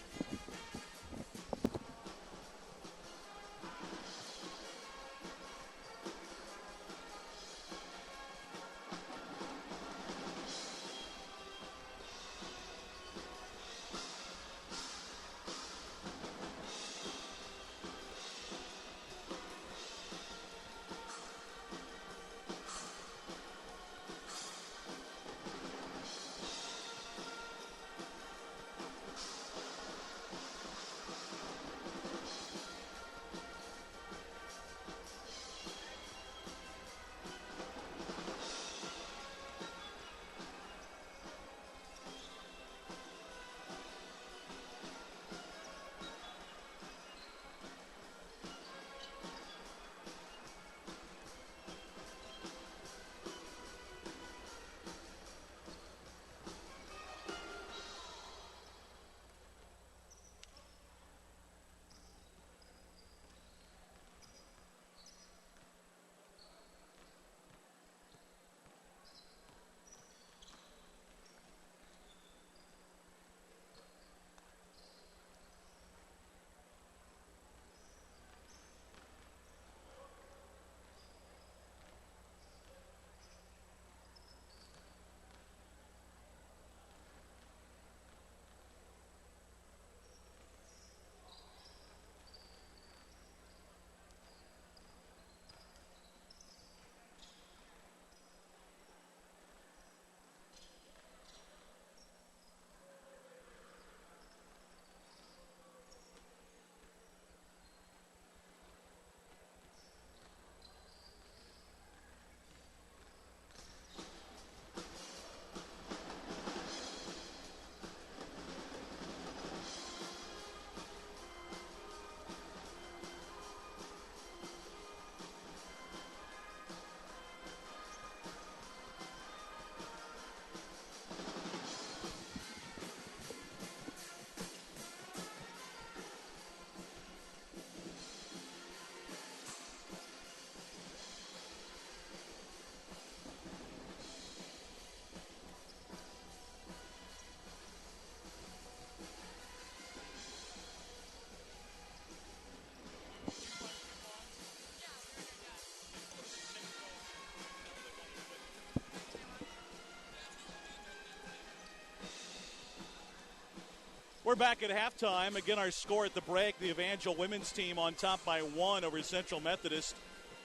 We're back at halftime. Again, our score at the break, the Evangel women's team on top by 1 over Central Methodist,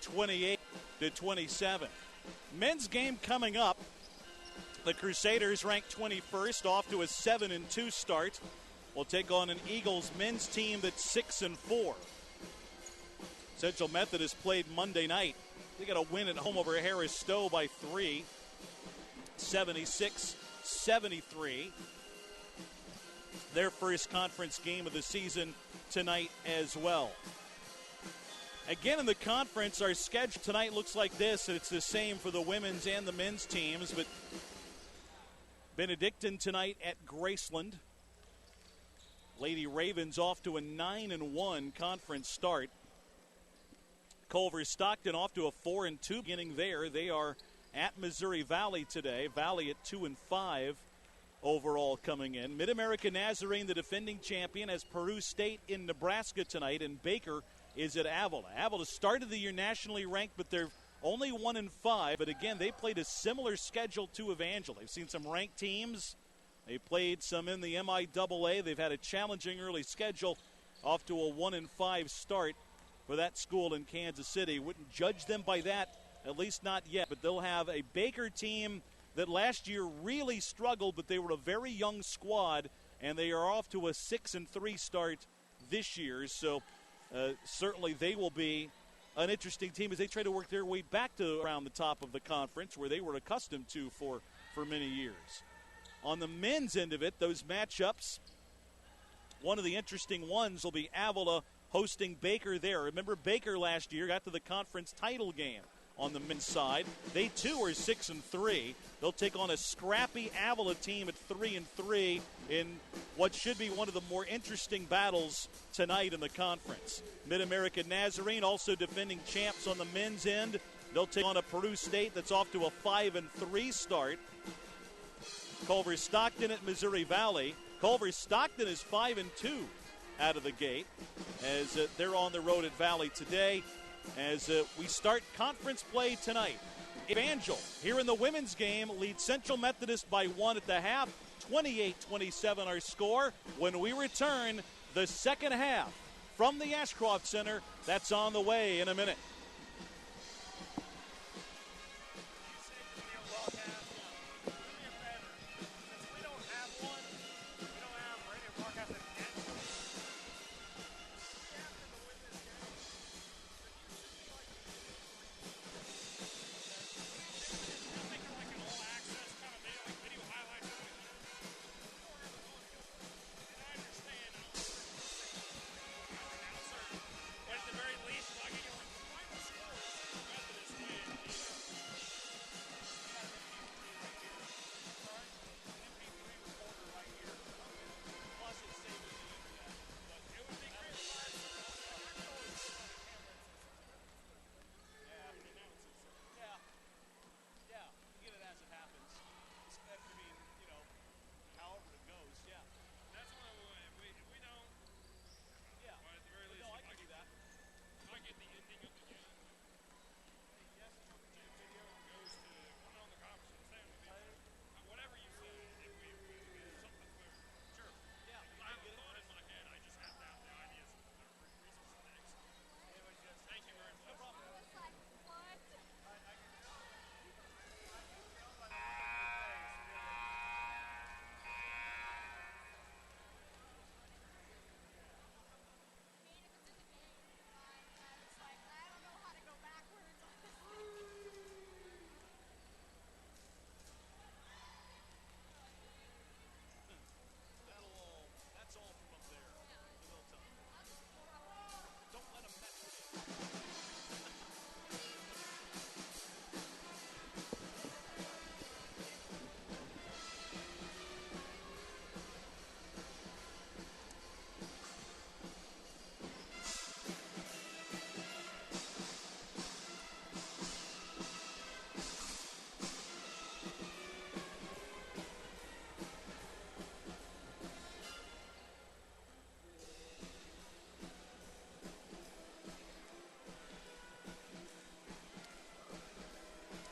28-27. Men's game coming up. The Crusaders ranked 21st, off to a 7-2 start. Will take on an Eagles men's team that's 6-4. Central Methodist played Monday night. They got a win at home over Harris Stowe by 3, 76-73. Their first conference game of the season tonight as well. Again, in the conference, our schedule tonight looks like this. It's the same for the women's and the men's teams, but Benedictine tonight at Graceland. Lady Ravens off to a 9-1 conference start. Culver Stockton off to a 4-2 beginning there. They are at Missouri Valley today. Valley at 2-5 overall coming in. Mid-America Nazarene, the defending champion, has Peru State in Nebraska tonight, and Baker is at Avila. Avila started the year nationally ranked, but they're only 1-5. But again, they played a similar schedule to Evangel. They've seen some ranked teams. They played some in the MIAA. They've had a challenging early schedule, off to a 1-5 start for that school in Kansas City. Wouldn't judge them by that, at least not yet. But they'll have a Baker team that last year really struggled, but they were a very young squad, and they are off to a 6-3 start this year. So certainly they will be an interesting team as they try to work their way back to around the top of the conference where they were accustomed to for many years. On the men's end of it, those matchups, one of the interesting ones will be Avila hosting Baker there. Remember, Baker last year got to the conference title game on the men's side. They too are 6-3. They'll take on a scrappy Avila team at 3-3 in what should be one of the more interesting battles tonight in the conference. Mid-America Nazarene also defending champs on the men's end. They'll take on a Peru State that's off to a 5-3 start. Culver Stockton at Missouri Valley. Culver Stockton is 5-2 out of the gate as they're on the road at Valley today. As we start conference play tonight, Evangel here in the women's game leads Central Methodist by 1 at the half, 28-27 our score. When we return, the second half from the Ashcroft Center, that's on the way in a minute.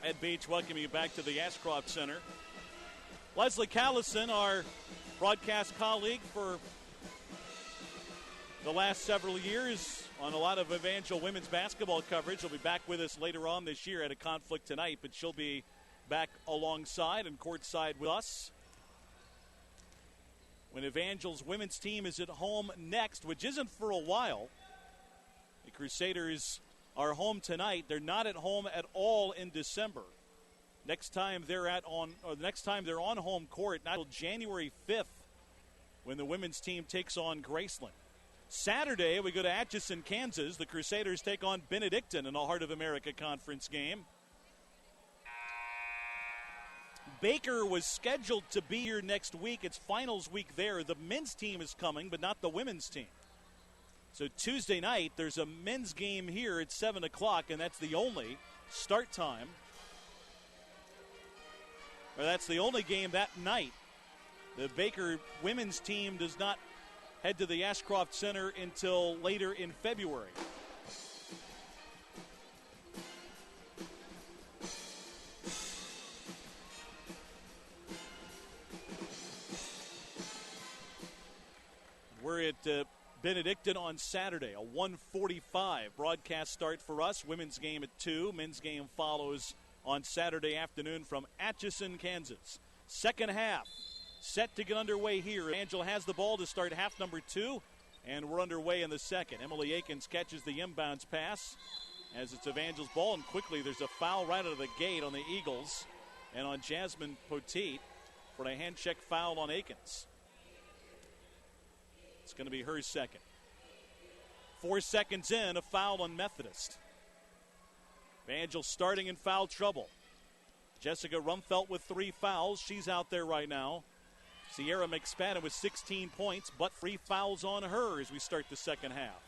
Ed Beach welcoming you back to the Ashcroft Center. Leslie Callison, our broadcast colleague for the last several years on a lot of Evangel women's basketball coverage. She'll be back with us later on this year at a conflict tonight, but she'll be back alongside and courtside with us when Evangel's women's team is at home next, which isn't for a while. The Crusaders are home tonight. They're not at home at all in December. Next time they're on home court, not until January 5th, when the women's team takes on Graceland. Saturday, we go to Atchison, Kansas. The Crusaders take on Benedictine in a Heart of America Conference game. Baker was scheduled to be here next week. It's finals week there. The men's team is coming, but not the women's team. So Tuesday night, there's a men's game here at 7 o'clock, and that's the only start time. Or that's the only game that night. The Baker women's team does not head to the Ashcroft Center until later in February. We're at Benedictine on Saturday, a 1:45 broadcast start for us. Women's game at 2. Men's game follows on Saturday afternoon from Atchison, Kansas. Second half set to get underway here. Evangel has the ball to start half number 2, and we're underway in the second. Emily Akins catches the inbounds pass as it's Evangel's ball, and quickly there's a foul right out of the gate on the Eagles and on Jasmine Poteet for a hand check foul on Akins. It's going to be her second. 4 seconds in, a foul on Methodist. Evangel starting in foul trouble. Jessica Rumfelt with 3 fouls. She's out there right now. Sierra McSpadden with 16 points, but 3 fouls on her as we start the second half.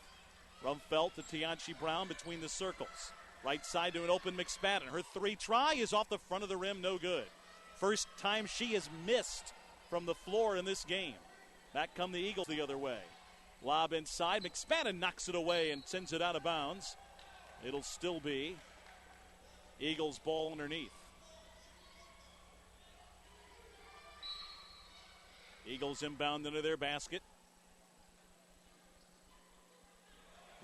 Rumfelt to Tianchi Brown between the circles. Right side to an open McSpadden. Her 3 try is off the front of the rim, no good. First time she has missed from the floor in this game. Back come the Eagles the other way. Lob inside. McSpadden knocks it away and sends it out of bounds. It'll still be Eagles ball underneath. Eagles inbound into their basket.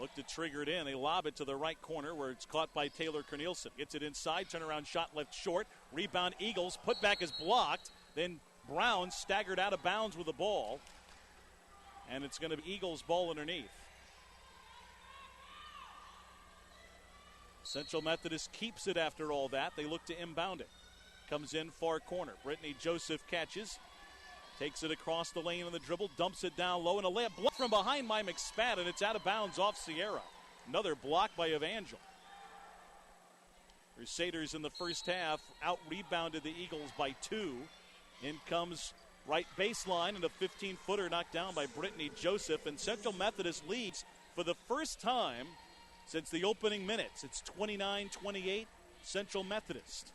Look to trigger it in. They lob it to the right corner where it's caught by Taylor Cornelison. Gets it inside. Turnaround shot left short. Rebound Eagles. Putback is blocked. Then Brown staggered out of bounds with the ball. And it's going to be Eagles ball underneath. Central Methodist keeps it after all that. They look to inbound it. Comes in far corner. Brittany Joseph catches. Takes it across the lane on the dribble. Dumps it down low. And a layup blocked from behind by McSpadden. It's out of bounds off Sierra. Another block by Evangel. Crusaders in the first half out-rebounded the Eagles by 2. In comes right baseline and a 15-footer knocked down by Brittany Joseph. And Central Methodist leads for the first time since the opening minutes. It's 29-28, Central Methodist.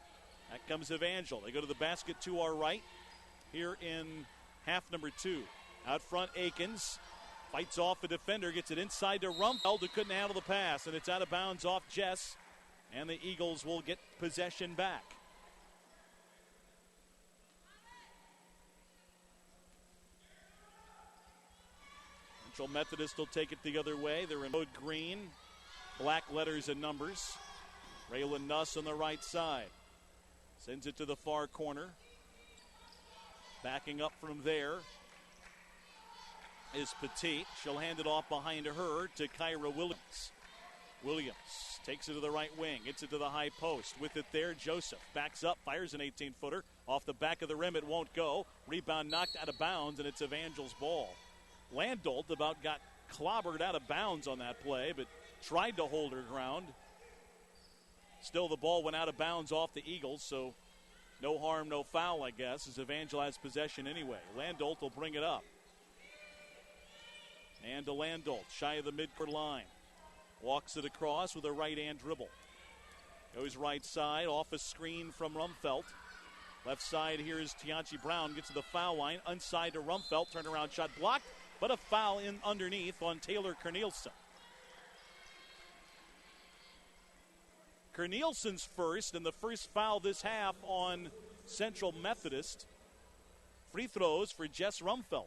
That comes Evangel. They go to the basket to our right here in half number 2. Out front, Akins fights off a defender, gets it inside to Rumfeld, who couldn't handle the pass, and it's out of bounds off Jess, and the Eagles will get possession back. Central Methodist will take it the other way. They're in mode green, black letters and numbers. Raylan Nuss on the right side. Sends it to the far corner. Backing up from there is Petit. She'll hand it off behind her to Kyra Williams. Williams takes it to the right wing, gets it to the high post. With it there, Joseph backs up, fires an 18-footer. Off the back of the rim, it won't go. Rebound knocked out of bounds, and it's Evangel's ball. Landolt about got clobbered out of bounds on that play, but tried to hold her ground. Still, the ball went out of bounds off the Eagles, so no harm, no foul, I guess, as Evangel has possession anyway. Landolt will bring it up. And to Landolt, shy of the midcourt line. Walks it across with a right-hand dribble. Goes right side, off a screen from Rumfelt. Left side here is Tianchi Brown, gets to the foul line. Unside to Rumfelt, turnaround shot blocked, but a foul in underneath on Taylor Cornelison. Cornelson's first, and the first foul this half on Central Methodist. Free throws for Jess Rumfelt,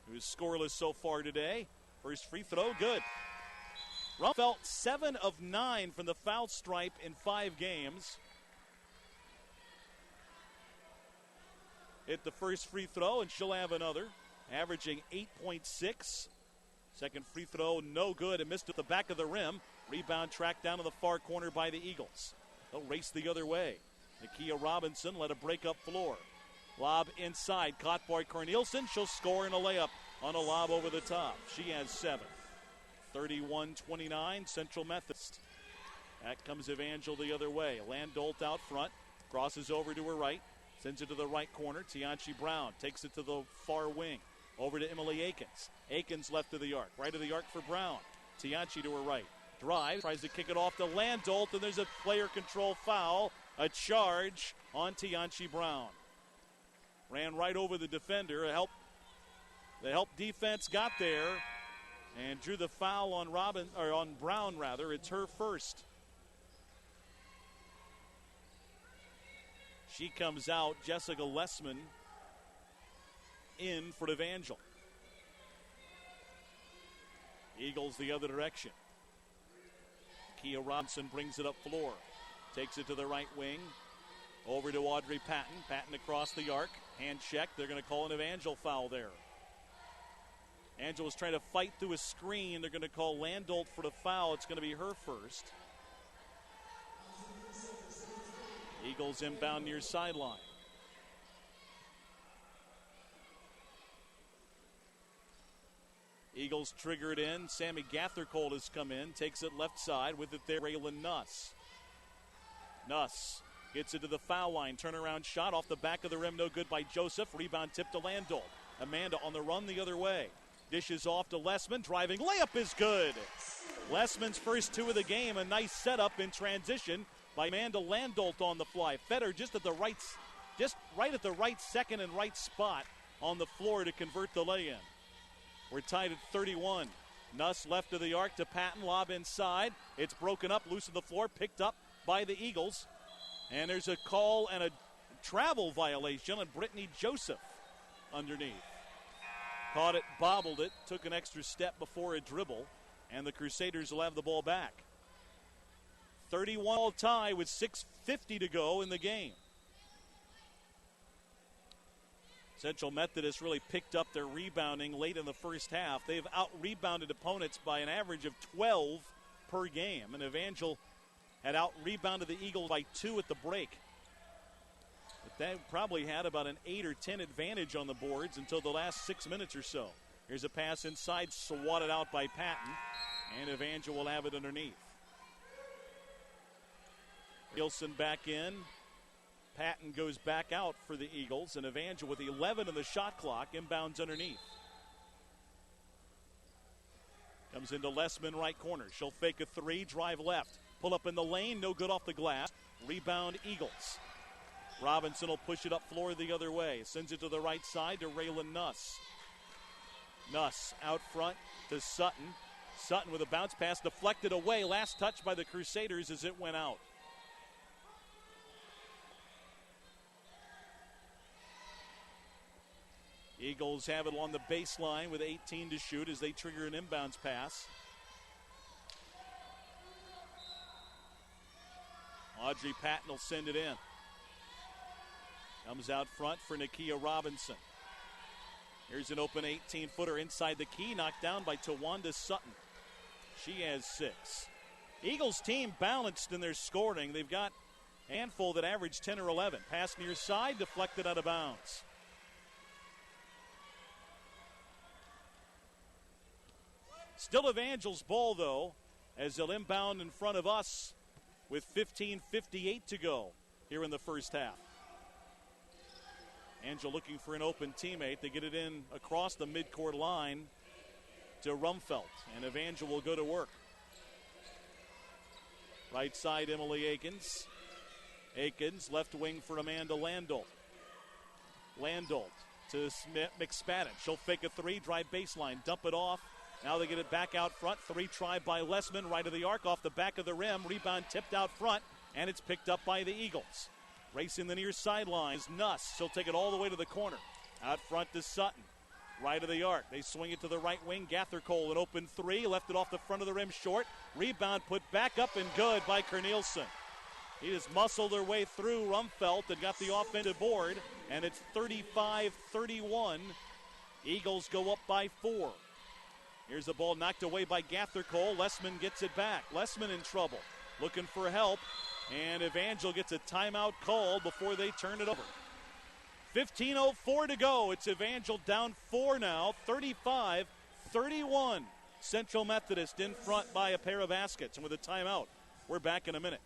who's scoreless so far today. First free throw, good. Rumfelt 7 of 9 from the foul stripe in 5 games. Hit the first free throw, and she'll have another, averaging 8.6. Second free throw, no good, and missed at the back of the rim. Rebound tracked down to the far corner by the Eagles. They'll race the other way. Nakia Robinson led a break-up floor. Lob inside, caught by Cornelison. She'll score in a layup on a lob over the top. She has 7. 31-29, Central Methodist. Back comes Evangel the other way. Landolt out front, crosses over to her right, sends it to the right corner. Tianchi Brown takes it to the far wing. Over to Emily Akins. Akins left of the arc, right of the arc for Brown. Tianchi to her right. Drives, tries to kick it off to Landolt, and there's a player control foul. A charge on Tianchi Brown. Ran right over the defender. The help defense got there and drew the foul on Brown. It's her first. She comes out. Jessica Lessman in for Evangel. Eagles the other direction. Kia Robinson brings it up floor. Takes it to the right wing. Over to Audrey Patton. Patton across the arc. Hand check. They're going to call an Evangel foul there. Angela's trying to fight through a screen. They're going to call Landolt for the foul. It's going to be her first. Eagles inbound near sideline. Eagles trigger it in. Sammy Gathercole has come in. Takes it left side. With it there, Raylan Nuss. Nuss gets it to the foul line. Turnaround shot off the back of the rim. No good by Joseph. Rebound tip to Landolt. Amanda on the run the other way. Dishes off to Lessman. Driving. Layup is good. Lessman's first 2 of the game. A nice setup in transition by Amanda Landolt on the fly. Feder just right at the right second and right spot on the floor to convert the lay-in. We're tied at 31. Nuss left of the arc to Patton. Lob inside. It's broken up, loose of the floor, picked up by the Eagles. And there's a call and a travel violation on Brittany Joseph underneath. Caught it, bobbled it, took an extra step before a dribble, and the Crusaders will have the ball back. 31 tie with 6:50 to go in the game. Central Methodist really picked up their rebounding late in the first half. They've out-rebounded opponents by an average of 12 per game, and Evangel had out-rebounded the Eagles by 2 at the break. But they probably had about an 8 or 10 advantage on the boards until the last 6 minutes or so. Here's a pass inside, swatted out by Patton, and Evangel will have it underneath. Gilson back in. Patton goes back out for the Eagles, and Evangel with 11 in the shot clock inbounds underneath. Comes into Lessman, right corner. She'll fake a 3, drive left. Pull up in the lane, no good off the glass. Rebound Eagles. Robinson will push it up floor the other way. Sends it to the right side to Raylan Nuss. Nuss out front to Sutton. Sutton with a bounce pass deflected away. Last touch by the Crusaders as it went out. Eagles have it on the baseline with 18 to shoot as they trigger an inbounds pass. Audrey Patton will send it in. Comes out front for Nakia Robinson. Here's an open 18-footer inside the key, knocked down by Tawanda Sutton. She has 6. Eagles team balanced in their scoring. They've got a handful that average 10 or 11. Pass near side, deflected out of bounds. Still Evangel's ball, though, as they'll inbound in front of us with 15:58 to go here in the first half. Angel looking for an open teammate. They get it in across the midcourt line to Rumfelt, and Evangel will go to work. Right side, Emily Akins. Akins, left wing for Amanda Landolt. Landolt to McSpadden. She'll fake a 3, drive baseline, dump it off. Now they get it back out front. 3 try by Lessman, right of the arc, off the back of the rim. Rebound tipped out front, and it's picked up by the Eagles. Racing the near sidelines, Nuss. She'll take it all the way to the corner. Out front to Sutton. right of the arc. They swing it to the right wing. Gathercole, an open three, left it off the front of the rim short. Rebound put back up and good by Cornelison. He just muscled their way through Rumfelt and got the offensive board, and it's 35-31. Eagles go up by 4. Here's the ball knocked away by Gathercole. Lessman gets it back. Lessman in trouble, looking for help, and Evangel gets a timeout called before they turn it over. 15:04 to go. It's Evangel down 4 now, 35-31. Central Methodist in front by a pair of baskets, and with a timeout, we're back in a minute.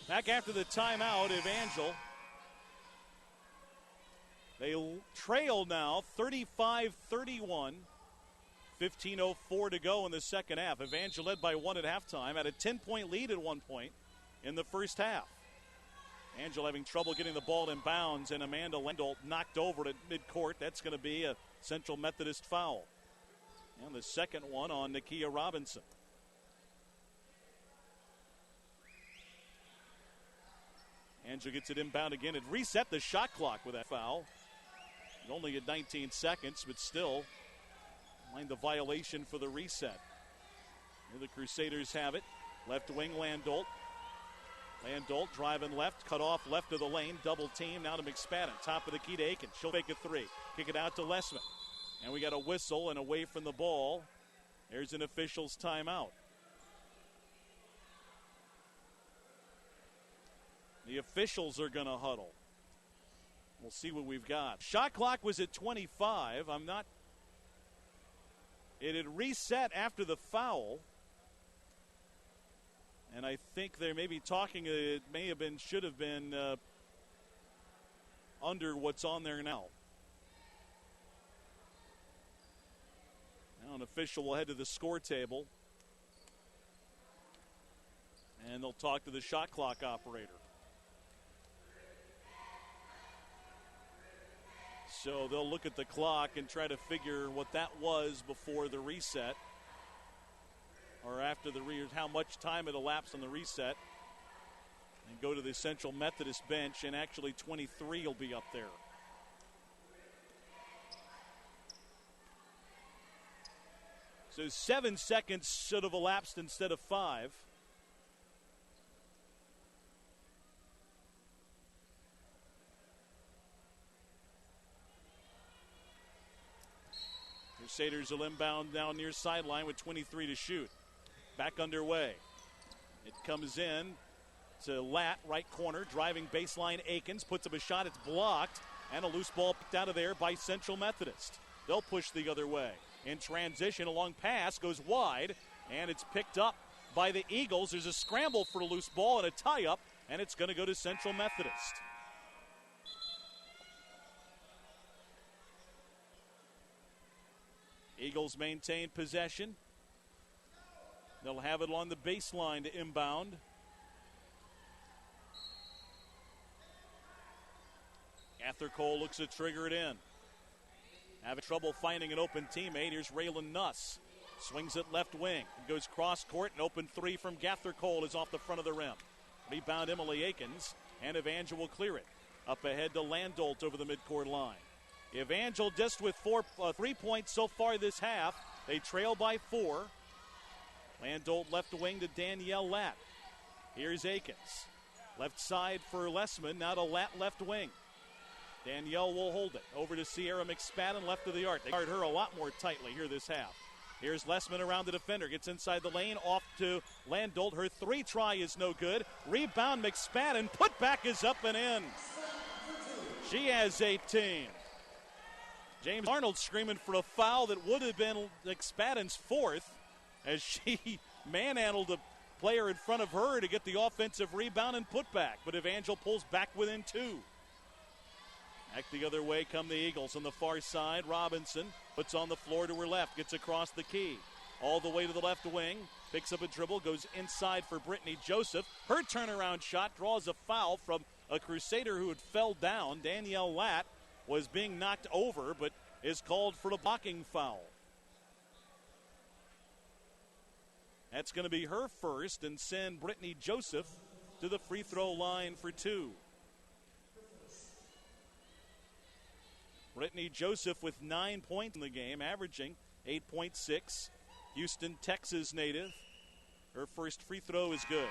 Back after the timeout, Evangel. They trail now 35-31. 15:04 to go in the second half. Evangel led by 1 at halftime, had a 10-point lead at one point in the first half. Evangel having trouble getting the ball in bounds, and Amanda Lendolt knocked over at midcourt. That's going to be a Central Methodist foul. And the second one on Nakia Robinson. Angel gets it inbound again. It reset the shot clock with that foul. Only at 19 seconds, but still, mind the violation for the reset. Here the Crusaders have it. Left wing, Landolt. Landolt driving left, cut off left of the lane. Double team now to McSpadden. Top of the key to Aiken. She'll make a three. Kick it out to Lessman. And we got a whistle and away from the ball. There's an official's timeout. The officials are going to huddle. We'll see what we've got. Shot clock was at 25. It had reset after the foul. And I think they may be talking, it may have been, should have been under what's on there now. Now an official will head to the score table. And they'll talk to the shot clock operator. So they'll look at the clock and try to figure what that was before the reset, or after the how much time it elapsed on the reset, and go to the Central Methodist bench, and actually 23 will be up there. So 7 seconds should have elapsed instead of 5. Crusaders will inbound down near sideline with 23 to shoot. Back underway. It comes in to Latt, right corner, driving baseline. Akins puts up a shot. It's blocked, and a loose ball picked out of there by Central Methodist. They'll push the other way. In transition, a long pass goes wide, and it's picked up by the Eagles. There's a scramble for a loose ball and a tie-up, and it's going to go to Central Methodist. Eagles maintain possession. They'll have it along the baseline to inbound. Gathercole looks to trigger it in. Having trouble finding an open teammate. Here's Raylan Nuss. Swings it left wing. Goes cross court. An open three from Gathercole is off the front of the rim. Rebound Emily Akins. And Evangel will clear it. Up ahead to Landolt over the midcourt line. Evangel just with 3 points so far this half. They trail by 4. Landolt left wing to Danielle Latt. Here's Akins. Left side for Lessman. Now to Latt left wing. Danielle will hold it. Over to Sierra McSpadden left of the arc. They guard her a lot more tightly here this half. Here's Lessman around the defender. Gets inside the lane. Off to Landolt. Her 3 try is no good. Rebound McSpadden. Put back is up and in. She has 18. James Arnold screaming for a foul that would have been McSpadden's 4th as she manhandled a player in front of her to get the offensive rebound and put back. But Evangel pulls back within 2. Back the other way come the Eagles on the far side. Robinson puts on the floor to her left, gets across the key. All the way to the left wing, picks up a dribble, goes inside for Brittany Joseph. Her turnaround shot draws a foul from a Crusader who had fell down. Danielle Latt was being knocked over, but is called for a blocking foul. That's going to be her first and send Brittany Joseph to the free throw line for two. Brittany Joseph with 9 points in the game, averaging 8.6. Houston, Texas native. Her first free throw is good.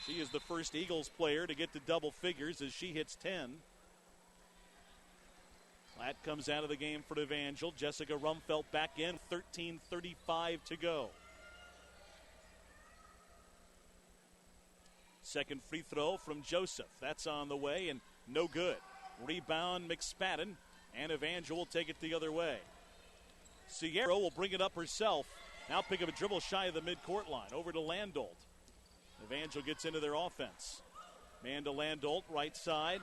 She is the first Eagles player to get to double figures as she hits 10. That comes out of the game for Evangel. Jessica Rumfelt back in, 13:35 to go. Second free throw from Joseph. That's on the way and no good. Rebound McSpadden, and Evangel will take it the other way. Sierra will bring it up herself. Now pick up a dribble shy of the midcourt line. Over to Landolt. Evangel gets into their offense. Amanda Landolt, right side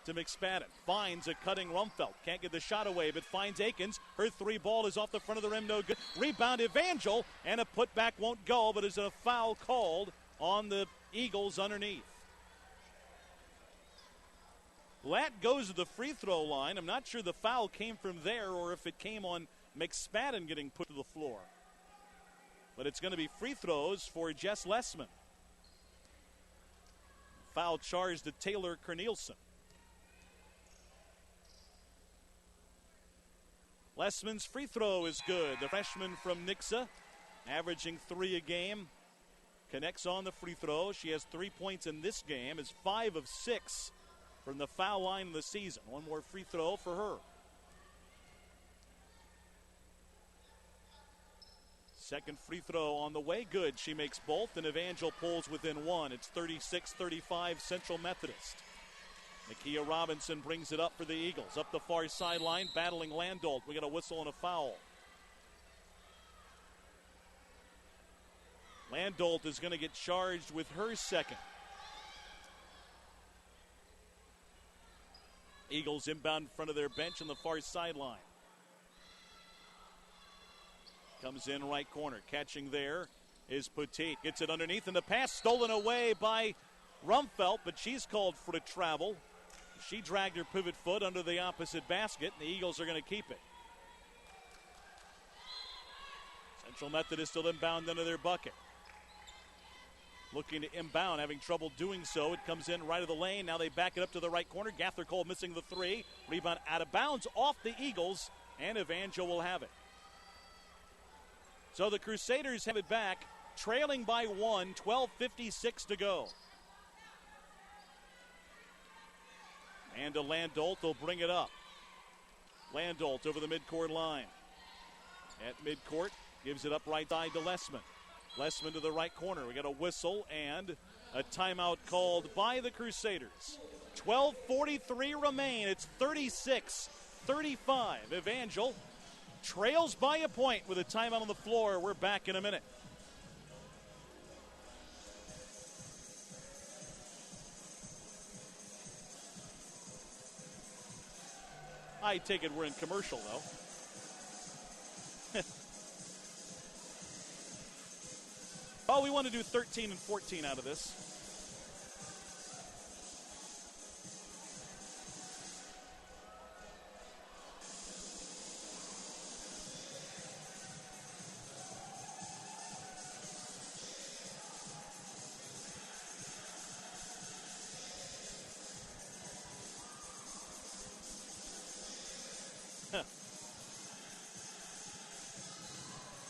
to McSpadden. Finds a cutting Rumfelt. Can't get the shot away, but finds Akins. Her three ball is off the front of the rim, no good. Rebound Evangel, and a putback won't go, but is a foul called on the Eagles underneath. Latt goes to the free throw line. I'm not sure the foul came from there or if it came on McSpadden getting put to the floor. But it's going to be free throws for Jess Lessman. Foul charged to Taylor Cornelison. Lessman's free throw is good. The freshman from Nixa, averaging 3 a game, connects on the free throw. She has 3 points in this game, is 5 of 6 from the foul line of the season. One more free throw for her. Second free throw on the way, good. She makes both, and Evangel pulls within one. It's 36-35 Central Methodist. Nakia Robinson brings it up for the Eagles. Up the far sideline, battling Landolt. We got a whistle and a foul. Landolt is going to get charged with her second. Eagles inbound in front of their bench on the far sideline. Comes in right corner. Catching there is Petit. Gets it underneath, and the pass stolen away by Rumfelt, but she's called for the travel. She dragged her pivot foot under the opposite basket, and the Eagles are going to keep it. Central Methodist still inbound under their bucket. Looking to inbound, having trouble doing so. It comes in right of the lane. Now they back it up to the right corner. Gathler Cole missing the three. Rebound out of bounds off the Eagles, and Evangel will have it. So the Crusaders have it back, trailing by 1, 12:56 to go. And Landolt will bring it up. Landolt over the midcourt line. At midcourt, gives it up right side to Lessman. Lessman to the right corner. We got a whistle and a timeout called by the Crusaders. 12:43 remain. It's 36-35. Evangel trails by a point with a timeout on the floor. We're back in a minute. I take it we're in commercial, though. Oh, we want to do 13 and 14 out of this.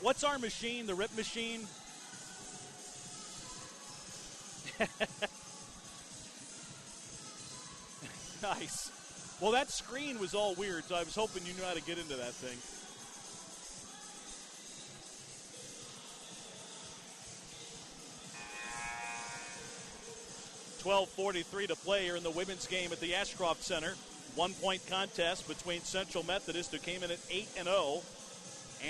What's our machine, the rip machine? Nice. Well, that screen was all weird, so I was hoping you knew how to get into that thing. .12:43 to play here in the women's game at the Ashcroft Center. 1-point contest between Central Methodist, who came in at 8-0,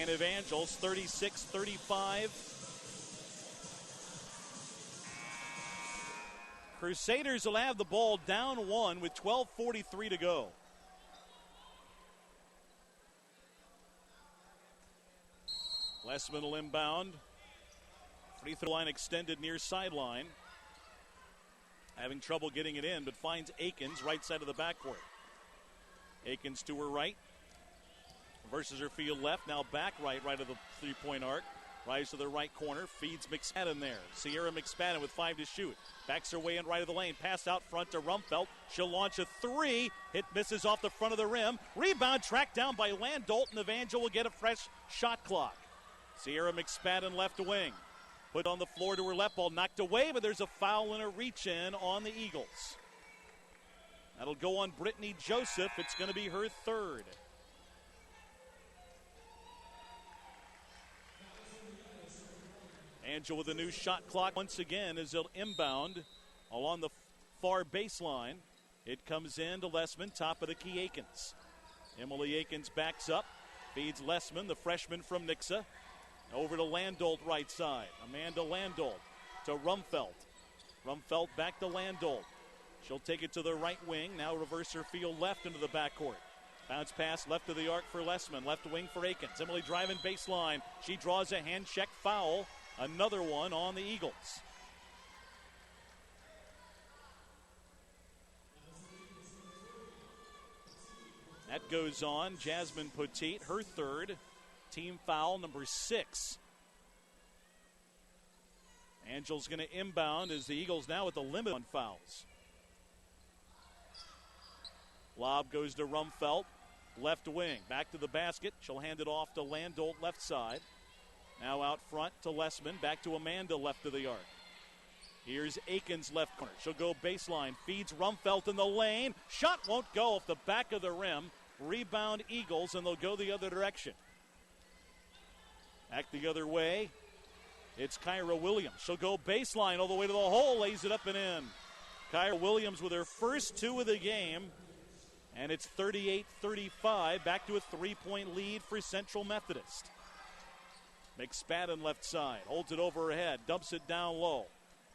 and Evangel's 36-35. Crusaders will have the ball down 1 with 12:43 to go. Lessman will inbound. Free throw line extended near sideline. Having trouble getting it in, but finds Akins right side of the backcourt. Akins to her right. Versus her field left. Now back right of the three-point arc. Rise to the right corner. Feeds McSpadden there. Sierra McSpadden with 5 to shoot. Backs her way in right of the lane. Pass out front to Rumfelt. She'll launch a 3. Hit misses off the front of the rim. Rebound tracked down by Landolt, and Evangel will get a fresh shot clock. Sierra McSpadden left wing. Put on the floor to her left, ball knocked away, but there's a foul and a reach-in on the Eagles. That'll go on Brittany Joseph. It's going to be her third. Angel with a new shot clock once again as they'll inbound along the far baseline. It comes in to Lessman, top of the key Akins. Emily Akins backs up, feeds Lessman, the freshman from Nixa. Over to Landolt right side. Amanda Landolt to Rumfelt. Rumfelt back to Landolt. She'll take it to the right wing. Now reverse her field left into the backcourt. Bounce pass left of the arc for Lessman. Left wing for Akins. Emily driving baseline. She draws a hand check foul. Another one on the Eagles. That goes on Jasmine Petit, her third. Team foul number 6. Angel's going to inbound as the Eagles now with the limit on fouls. Lob goes to Rumfelt, left wing. Back to the basket. She'll hand it off to Landolt, left side. Now out front to Lessman. Back to Amanda, left of the arc. Here's Akins, left corner. She'll go baseline. Feeds Rumfelt in the lane. Shot won't go off the back of the rim. Rebound Eagles, and they'll go the other direction. Back the other way. It's Kyra Williams. She'll go baseline all the way to the hole. Lays it up and in. Kyra Williams with her first 2 of the game. And it's 38-35. Back to a 3-point lead for Central Methodist. McSpadden left side. Holds it over her head. Dumps it down low.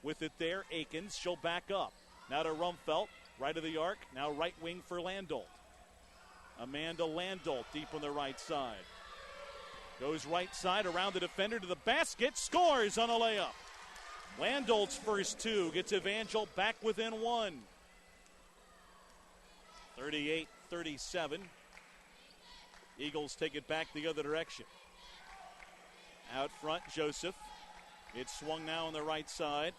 With it there, Akins. She'll back up. Now to Rumfelt. Right of the arc. Now right wing for Landolt. Amanda Landolt deep on the right side. Goes right side around the defender to the basket. Scores on a layup. Landolt's first 2 gets Evangel back within 1. 38-37. Eagles take it back the other direction. Out front, Joseph. It's swung now on the right side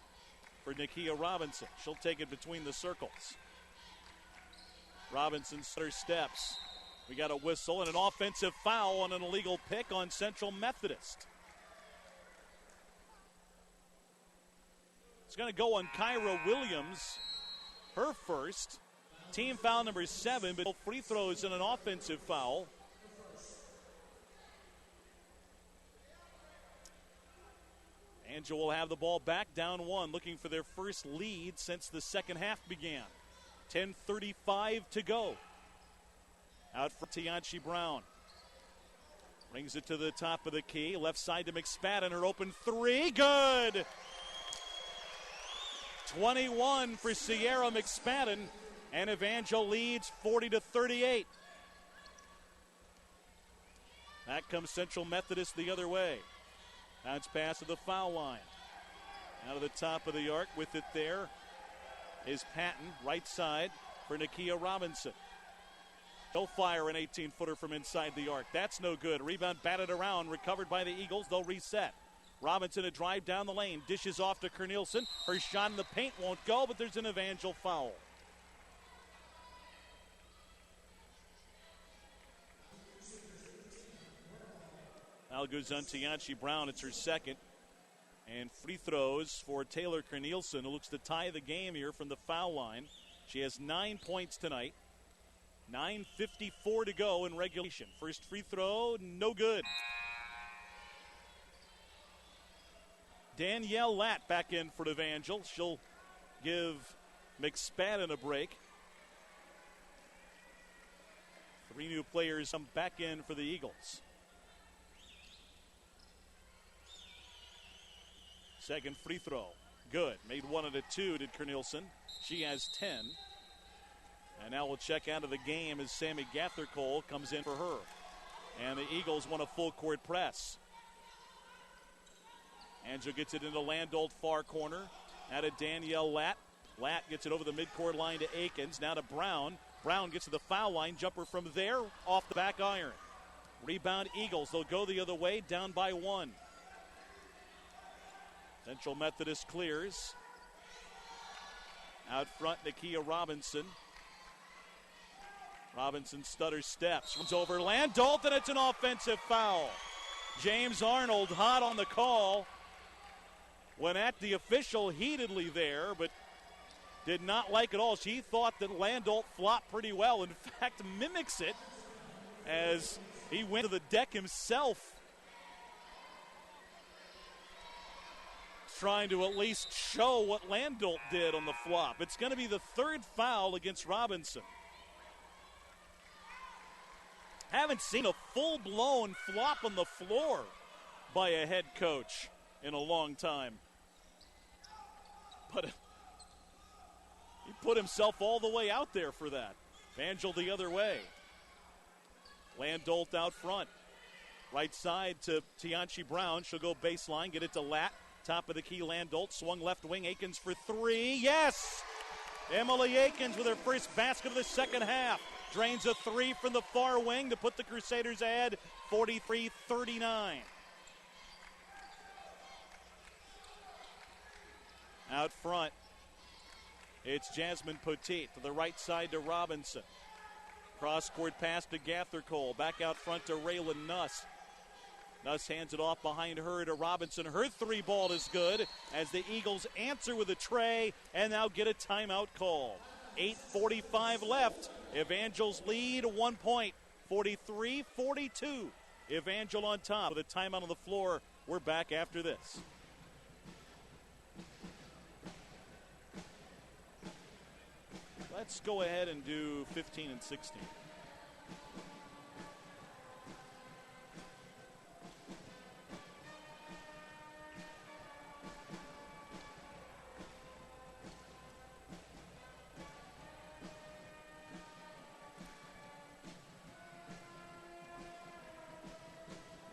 for Nakia Robinson. She'll take it between the circles. Robinson stutter steps. We got a whistle and an offensive foul on an illegal pick on Central Methodist. It's going to go on Kyra Williams, her first. Team foul number 7, but free throws and an offensive foul. Angel will have the ball back, down 1, looking for their first lead since the second half began. 10:35 to go. Out for Tianchi Brown. Brings it to the top of the key. Left side to McSpadden. Her open 3. Good. 21 for Sierra McSpadden. And Evangel leads 40-38. Back comes Central Methodist the other way. Bounce pass to the foul line. Out of the top of the arc with it there is Patton. Right side for Nakia Robinson. They'll fire an 18-footer from inside the arc. That's no good. Rebound batted around, recovered by the Eagles. They'll reset. Robinson a drive down the lane. Dishes off to Cornelison. Her shot in the paint won't go, but there's an Evangel foul. Foul goes on Tianchi Brown. It's her second. And free throws for Taylor Cornelison, who looks to tie the game here from the foul line. She has 9 points tonight. 9:54 to go in regulation. First free throw, no good. Danielle Latt back in for Evangel. She'll give McSpadden a break. 3 new players come back in for the Eagles. Second free throw, good. Made 1 out of 2 did Cornelison. She has 10. And now we'll check out of the game as Sammy Gathercole comes in for her. And the Eagles want a full court press. Angel gets it into Landolt far corner. Now to Danielle Latt. Latt gets it over the midcourt line to Akins. Now to Brown. Brown gets to the foul line. Jumper from there off the back iron. Rebound Eagles. They'll go the other way, down by 1. Central Methodist clears. Out front, Nakia Robinson. Robinson stutters steps. Runs over Landolt, and it's an offensive foul. James Arnold hot on the call. Went at the official heatedly there, but did not like it all. She thought that Landolt flopped pretty well. In fact, mimics it as he went to the deck himself, trying to at least show what Landolt did on the flop. It's going to be the third foul against Robinson. Haven't seen a full-blown flop on the floor by a head coach in a long time. But he put himself all the way out there for that. Evangel the other way. Landolt out front. Right side to Tianchi Brown. She'll go baseline, get it to Latt. Top of the key, Landolt. Swung left wing, Akins for 3. Yes! Emily Akins with her first basket of the second half. Drains a 3 from the far wing to put the Crusaders ahead, 43-39. Out front, it's Jasmine Poteet to the right side to Robinson. Cross-court pass to Gathercole. Back out front to Raylan Nuss. Nuss hands it off behind her to Robinson. Her 3 ball is good as the Eagles answer with a tray and now get a timeout call. 8:45 left. Evangel's lead 1 point, 43-42. Evangel on top with a timeout on the floor. We're back after this. Let's go ahead and do 15 and 16.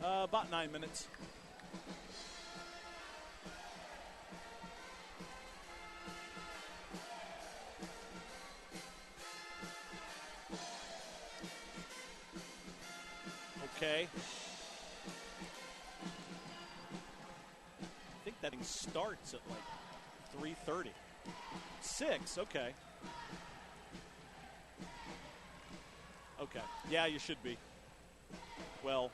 About 9 minutes. Okay. I think that thing starts at like 3:30. 6, okay. Okay. Yeah, you should be. Well,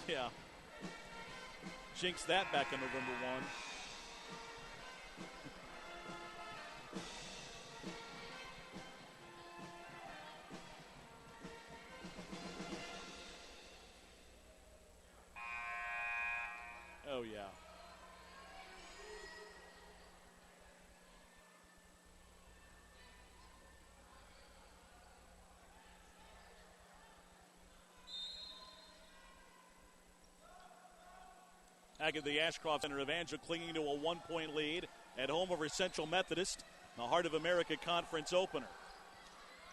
yeah. Jinx that back on November 1. Oh, yeah. Back at the Ashcroft Center, Evangel clinging to a 1-point lead at home over Central Methodist, the Heart of America Conference opener.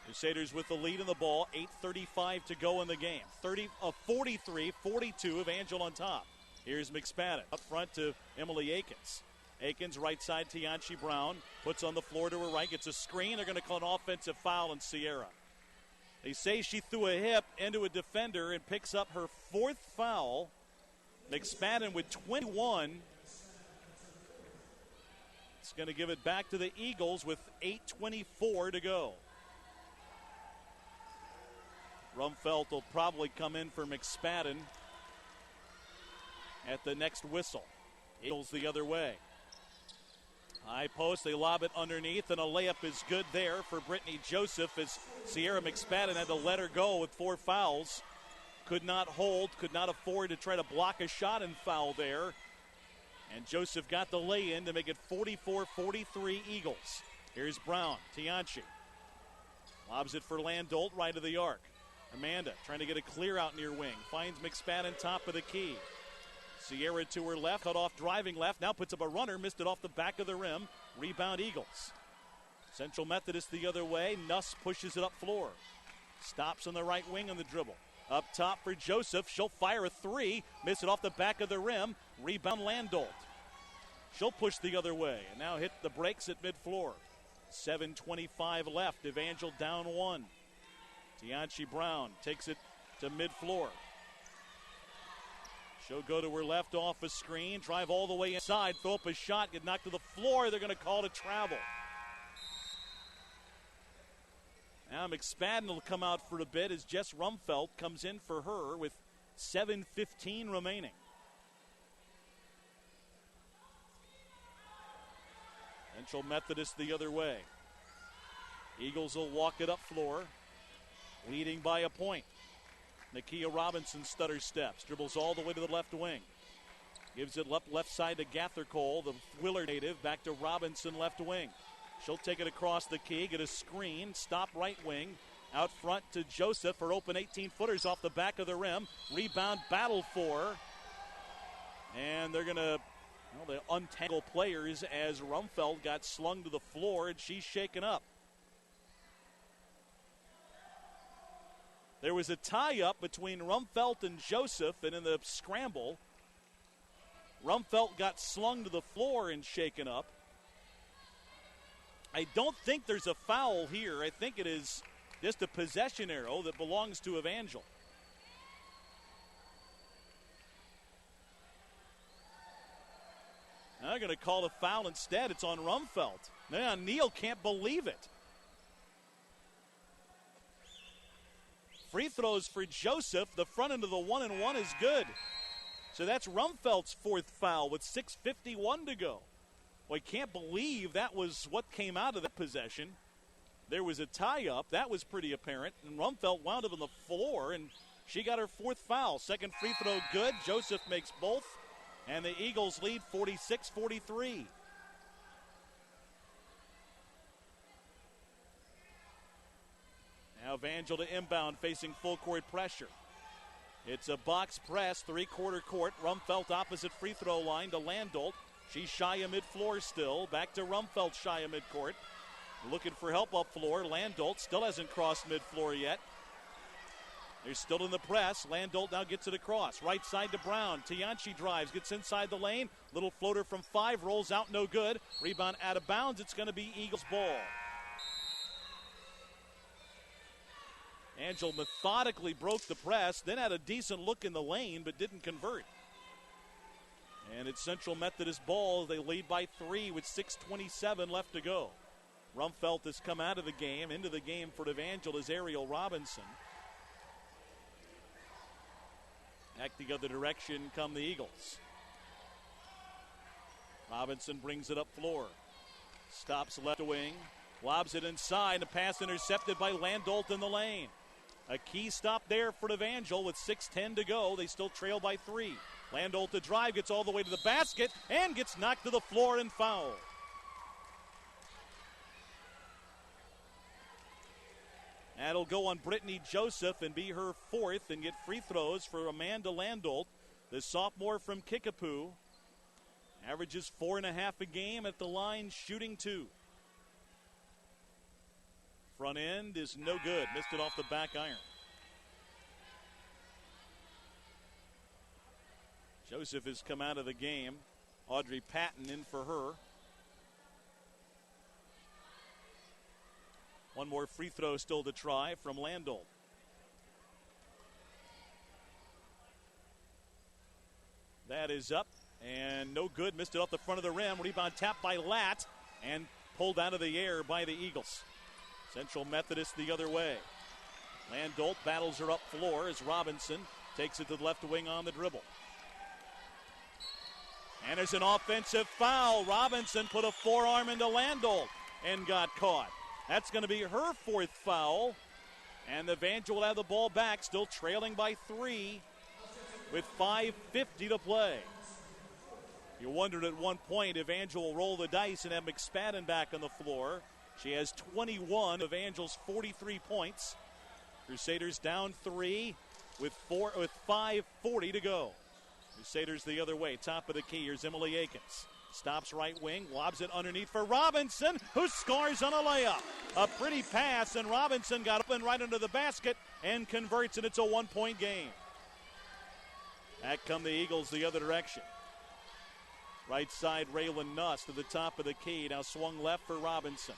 Crusaders with the lead in the ball, 8:35 to go in the game. 43-42, Evangel on top. Here's McSpadden up front to Emily Akins. Akins right side, Tianchi Brown puts on the floor to her right, gets a screen. They're going to call an offensive foul on Sierra. They say she threw a hip into a defender and picks up her 4th foul. McSpadden with 21. It's going to give it back to the Eagles with 8:24 to go. Rumfeld will probably come in for McSpadden at the next whistle. Eagles the other way. High post, they lob it underneath, and a layup is good there for Brittany Joseph as Sierra McSpadden had to let her go with 4 fouls. Could not hold, could not afford to try to block a shot and foul there. And Joseph got the lay-in to make it 44-43 Eagles. Here's Brown, Tianchi. Lobs it for Landolt, right of the arc. Amanda trying to get a clear out near wing. Finds McSpadden top of the key. Sierra to her left, cut off driving left. Now puts up a runner, missed it off the back of the rim. Rebound Eagles. Central Methodist the other way. Nuss pushes it up floor. Stops on the right wing on the dribble. Up top for Joseph. She'll fire a three. Miss it off the back of the rim. Rebound Landolt. She'll push the other way and now hit the brakes at mid-floor. 7:25 left. Evangel down one. Tianchi Brown takes it to mid-floor. She'll go to her left off a screen, drive all the way inside, throw up a shot, get knocked to the floor. They're going to call it travel. Now McSpadden will come out for a bit as Jess Rumfeld comes in for her with 7:15 remaining. Central Methodist the other way. Eagles will walk it up floor, leading by a point. Nakia Robinson stutter steps, dribbles all the way to the left wing. Gives it left side to Gathercole, the Willard native, back to Robinson left wing. She'll take it across the key, get a screen, stop right wing. Out front to Joseph, her open 18-footers off the back of the rim. Rebound battle for. And they're going to they untangle players as Rumfeld got slung to the floor and she's shaken up. There was a tie-up between Rumfeld and Joseph, and in the scramble, Rumfeld got slung to the floor and shaken up. I don't think there's a foul here. I think it is just a possession arrow that belongs to Evangel. Now they're going to call a foul instead. It's on Rumfeld. Now Neal can't believe it. Free throws for Joseph. The front end of the 1-and-1 is good. So that's Rumfeld's fourth foul with 6:51 to go. Well, I can't believe that was what came out of that possession. There was a tie-up. That was pretty apparent. And Rumfeld wound up on the floor, and she got her fourth foul. Second free throw good. Joseph makes both. And the Eagles lead 46-43. Now Evangel to inbound, facing full court pressure. It's a box press, three-quarter court. Rumfeld opposite free throw line to Landolt. She's shy of mid-floor still. Back to Rumfeld, shy of midcourt. Looking for help up floor. Landolt still hasn't crossed mid-floor yet. They're still in the press. Landolt now gets it across. Right side to Brown. Tianchi drives, gets inside the lane. Little floater from 5, rolls out, no good. Rebound out of bounds. It's going to be Eagles ball. Angel methodically broke the press, then had a decent look in the lane, but didn't convert. And it's Central Methodist ball. They lead by 3 with 6:27 left to go. Rumfeld has come out of the game. Into the game for Evangel is Ariel Robinson. Back the other direction come the Eagles. Robinson brings it up floor. Stops left wing. Lobs it inside. A pass intercepted by Landolt in the lane. A key stop there for Evangel with 6:10 to go. They still trail by 3. Landolt to drive, gets all the way to the basket, and gets knocked to the floor and fouled. That'll go on Brittany Joseph and be her fourth and get free throws for Amanda Landolt, the sophomore from Kickapoo. Averages 4.5 a game at the line, shooting 2. Front end is no good. Missed it off the back iron. Joseph has come out of the game. Audrey Patton in for her. One more free throw still to try from Landolt. That is up and no good. Missed it off the front of the rim. Rebound tapped by Latt and pulled out of the air by the Eagles. Central Methodist the other way. Landolt battles her up floor as Robinson takes it to the left wing on the dribble. And there's an offensive foul. Robinson put a forearm into Landolt and got caught. That's going to be her fourth foul. And the Evangel will have the ball back, still trailing by 3 with 5:50 to play. You wondered at one point, Evangel will roll the dice and have McSpadden back on the floor. She has 21, Evangel's 43 points. Crusaders down 3 with 5:40 to go. Crusaders the other way, top of the key. Here's Emily Akins. Stops right wing, lobs it underneath for Robinson, who scores on a layup. A pretty pass, and Robinson got open right under the basket and converts, and it's a 1-point game. Back come the Eagles the other direction. Right side, Raylan Nuss to the top of the key. Now swung left for Robinson.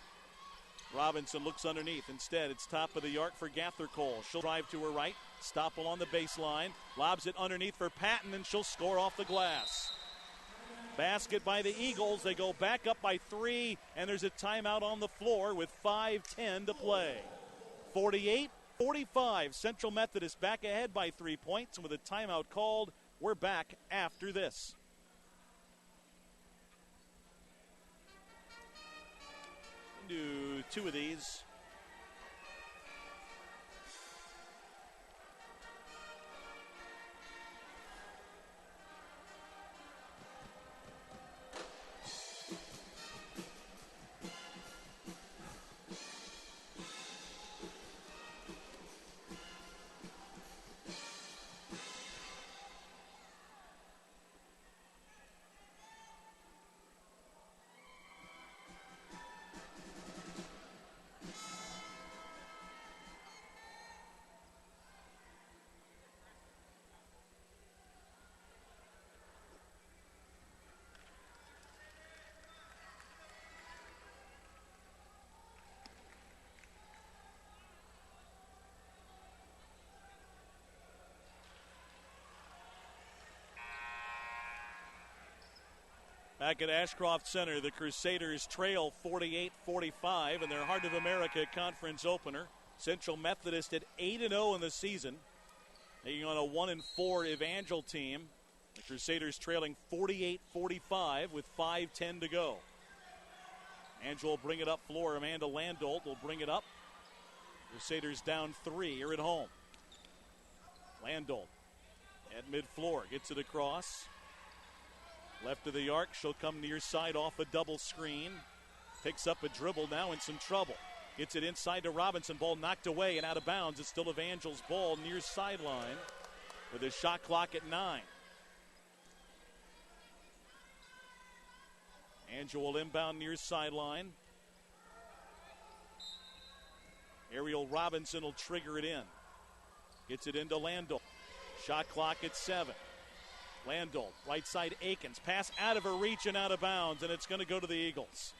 Robinson looks underneath. Instead, it's top of the arc for Gathercole. She'll drive to her right. Stoppel on the baseline. Lobs it underneath for Patton, and she'll score off the glass. Basket by the Eagles. They go back up by 3, and there's a timeout on the floor with 5:10 to play. 48-45. Central Methodist back ahead by 3 points, and with a timeout called, we're back after this. Do 2 of these. Back at Ashcroft Center, the Crusaders trail 48-45 in their Heart of America Conference opener. Central Methodist at 8-0 in the season, taking on a 1-4 Evangel team. The Crusaders trailing 48-45 with 5:10 to go. Angel will bring it up floor. Amanda Landolt will bring it up. Crusaders down 3 here at home. Landolt at mid-floor, gets it across. Left of the arc, she'll come near side off a double screen. Picks up a dribble, now in some trouble. Gets it inside to Robinson, ball knocked away and out of bounds. It's still Evangel's ball near sideline with a shot clock at 9. Angel will inbound near sideline. Ariel Robinson will trigger it in. Gets it into Landolt. Shot clock at 7. Landolt, right side Akins. Pass out of her reach and out of bounds, and it's going to go to the Eagles.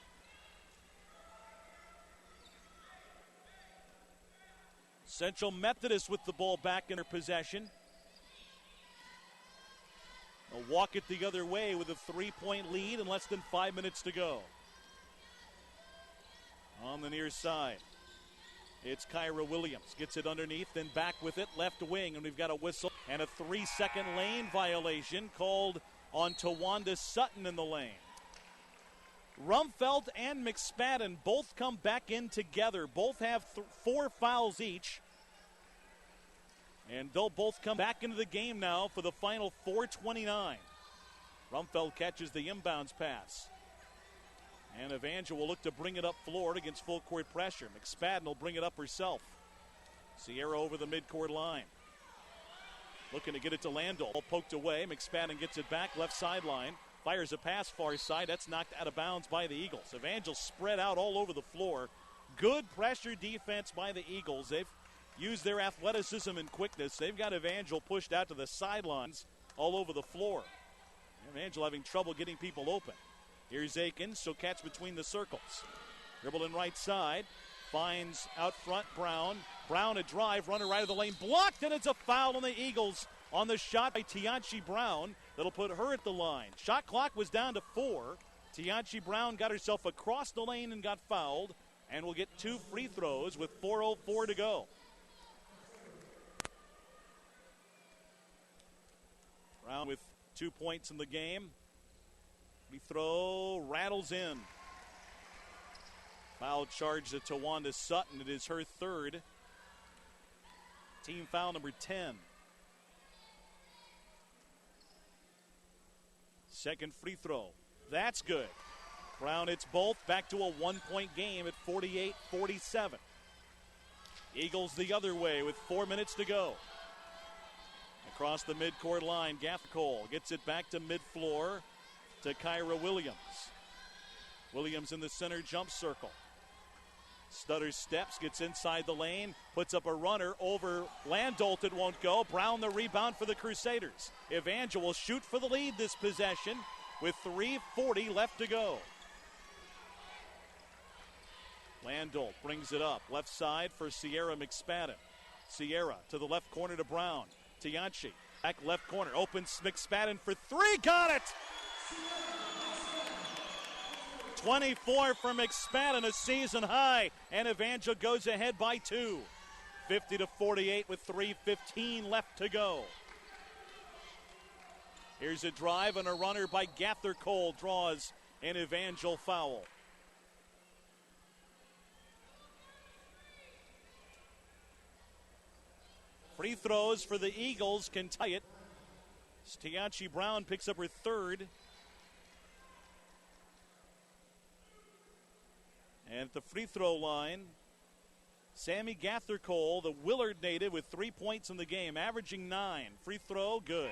Central Methodist with the ball back in her possession. They'll walk it the other way with a 3-point lead and less than 5 minutes to go. On the near side, it's Kyra Williams. Gets it underneath, then back with it, left wing, and we've got a whistle and a 3-second lane violation called on Tawanda Sutton in the lane. Rumfeld and McSpadden both come back in together. Both have 4 fouls each. And they'll both come back into the game now for the final 4:29. Rumfeld catches the inbounds pass. And Evangel will look to bring it up floor against full court pressure. McSpadden will bring it up herself. Sierra over the midcourt line. Looking to get it to Landolt. Ball poked away. McSpadden gets it back left sideline. Fires a pass far side. That's knocked out of bounds by the Eagles. Evangel spread out all over the floor. Good pressure defense by the Eagles. They've used their athleticism and quickness. They've got Evangel pushed out to the sidelines all over the floor. Evangel having trouble getting people open. Here's Akins. She'll catch between the circles. Dribble in right side. Finds out front Brown. Brown a drive. Runner right of the lane. Blocked, and it's a foul on the Eagles on the shot by Tianchi Brown. That'll put her at the line. Shot clock was down to 4. Tianchi Brown got herself across the lane and got fouled. And will get 2 free throws with 4:04 to go. Brown with 2 points in the game. Free throw rattles in. Foul charge to Tawanda Sutton. It is her 3rd. Team foul number 10. Second free throw. That's good. Brown hits both. Back to a 1-point game at 48-47. Eagles the other way with 4 minutes to go. Across the midcourt line, Gathercole gets it back to mid-floor to Kyra Williams. Williams in the center jump circle. Stutter steps, gets inside the lane, puts up a runner over Landolt. It won't go. Brown the rebound for the Crusaders. Evangel will shoot for the lead this possession with 3:40 left to go. Landolt brings it up. Left side for Sierra McSpadden. Sierra to the left corner to Brown. Tianchi back left corner. Opens McSpadden for three. Got it! 24 for McSpadden, a season high. And Evangel goes ahead by 2. 50-48 with 3:15 left to go. Here's a drive and a runner by Gathercole. Draws an Evangel foul. Free throws for the Eagles can tie it. Tianchi Brown picks up her third. And at the free throw line, Sammy Gathercole, the Willard native, with 3 points in the game, averaging 9. Free throw, good.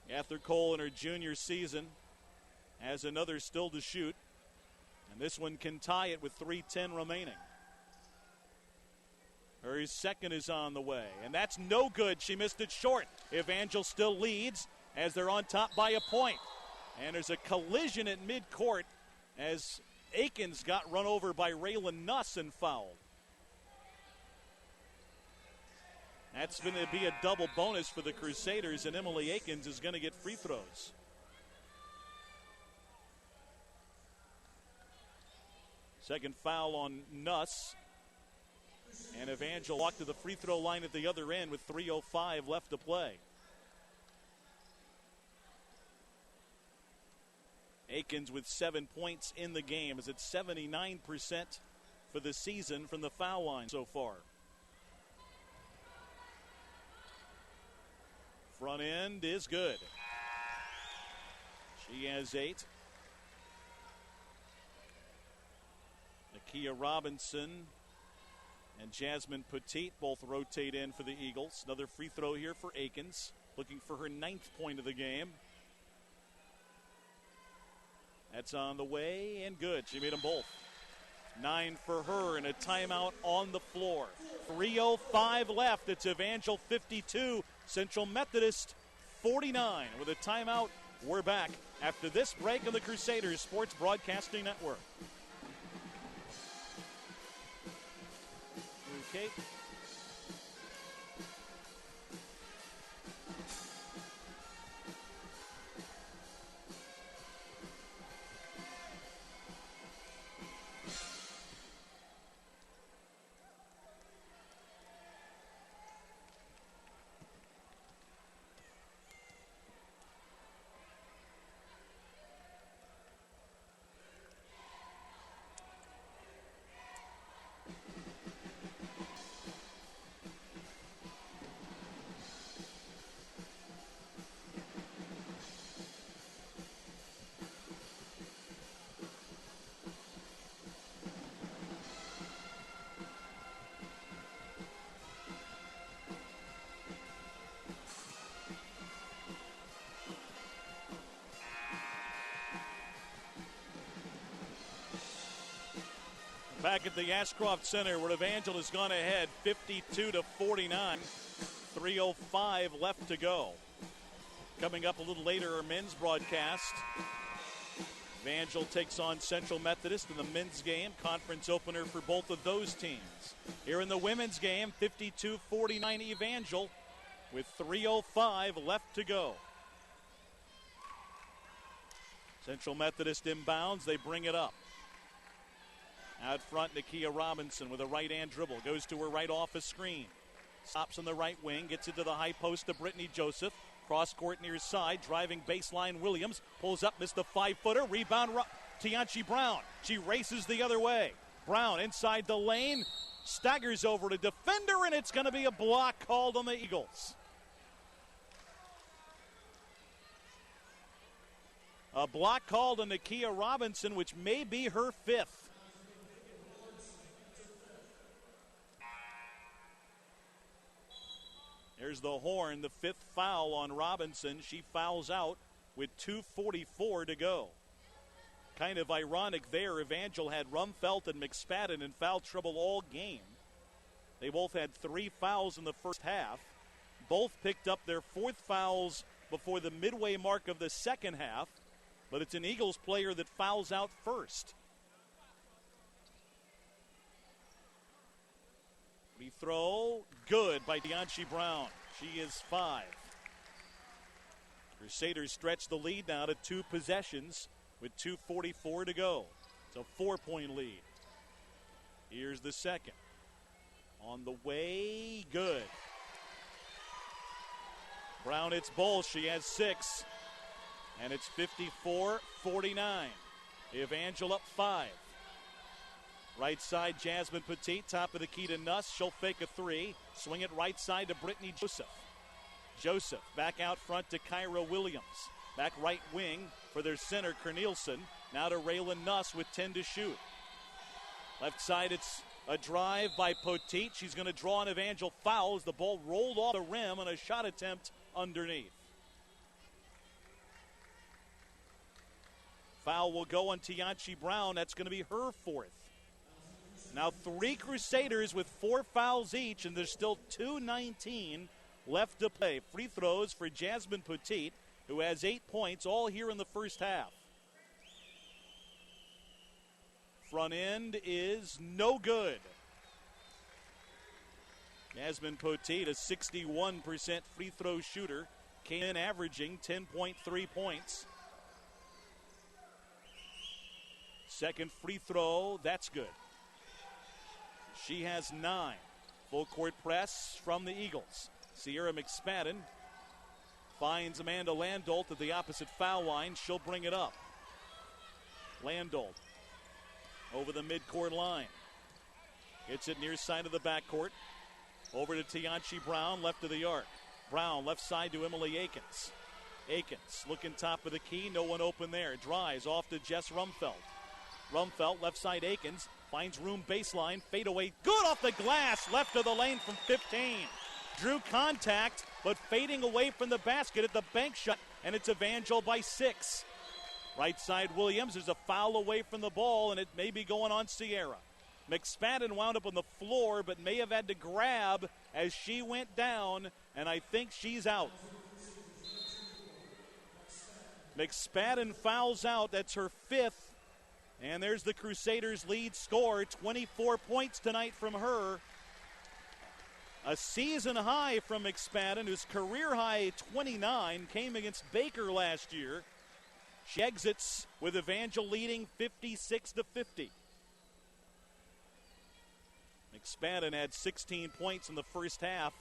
Gathercole in her junior season has another still to shoot. And this one can tie it with 3:10 remaining. Her second is on the way, and that's no good. She missed it short. Evangel still leads as they're on top by a point. And there's a collision at midcourt as Akins got run over by Raylan Nuss and fouled. That's going to be a double bonus for the Crusaders, and Emily Akins is going to get free throws. Second foul on Nuss. And Evangel walked to the free throw line at the other end with 3:05 left to play. Akins with 7 points in the game is at 79% for the season from the foul line so far. Front end is good. She has 8. Nakia Robinson and Jasmine Petit both rotate in for the Eagles. Another free throw here for Akins, looking for her 9th point of the game. That's on the way and good. She made them both. 9 for her and a timeout on the floor. 3:05 left. It's Evangel 52, Central Methodist 49. With a timeout, we're back after this break on the Crusaders Sports Broadcasting Network. Okay. Back at the Ashcroft Center where Evangel has gone ahead 52-49. 3:05 left to go. Coming up a little later, our men's broadcast. Evangel takes on Central Methodist in the men's game. Conference opener for both of those teams. Here in the women's game, 52-49 Evangel with 3:05 left to go. Central Methodist inbounds. They bring it up. Out front, Nakia Robinson with a right-hand dribble. Goes to her right off a screen. Stops on the right wing. Gets it to the high post to Brittany Joseph. Cross court near side. Driving baseline Williams. Pulls up, missed the 5-footer. Rebound Tianchi Brown. She races the other way. Brown inside the lane. Staggers over to defender, and it's going to be a block called on the Eagles. A block called on Nakia Robinson, which may be her 5th. There's the horn, the 5th foul on Robinson. She fouls out with 2:44 to go. Kind of ironic there. Evangel had Rumfelt and McSpadden in foul trouble all game. They both had 3 fouls in the first half. Both picked up their 4th fouls before the midway mark of the second half, but it's an Eagles player that fouls out first. Free throw, good by Tianchi Brown. She is 5. Crusaders stretch the lead now to 2 possessions with 2:44 to go. It's a 4-point lead. Here's the second. On the way, good. Brown hits both. She has 6. And it's 54-49. Evangel up 5. Right side, Jasmine Petit, top of the key to Nuss. She'll fake a 3. Swing it right side to Brittany Joseph. Joseph back out front to Kyra Williams. Back right wing for their center, Cornelison. Now to Raylan Nuss with 10 to shoot. Left side, it's a drive by Petit. She's going to draw an Evangel foul as the ball rolled off the rim on a shot attempt underneath. Foul will go on Tianchi Brown. That's going to be her 4th. Now 3 Crusaders with 4 fouls each, and there's still 2:19 left to play. Free throws for Jasmine Petit, who has 8 points, all here in the first half. Front end is no good. Jasmine Petit, a 61% free throw shooter, came in averaging 10.3 points. Second free throw, that's good. She has 9. Full court press from the Eagles. Sierra McSpadden finds Amanda Landolt at the opposite foul line. She'll bring it up. Landolt over the midcourt line. Gets it near side of the backcourt. Over to Tianchi Brown, left of the arc. Brown, left side to Emily Akins. Akins looking top of the key. No one open there. Drives off to Jess Rumfelt. Rumfelt, left side Akins. Finds room baseline. Fade away. Good off the glass. Left of the lane from 15. Drew contact, but fading away from the basket at the bank shot, and it's Evangel by 6. Right side Williams. There's a foul away from the ball, and it may be going on Sierra. McSpadden wound up on the floor, but may have had to grab as she went down, and I think she's out. McSpadden fouls out. That's her 5th. And there's the Crusaders' lead score. 24 points tonight from her. A season high from McSpadden, whose career high 29 came against Baker last year. She exits with Evangel leading 56-50. McSpadden had 16 points in the first half,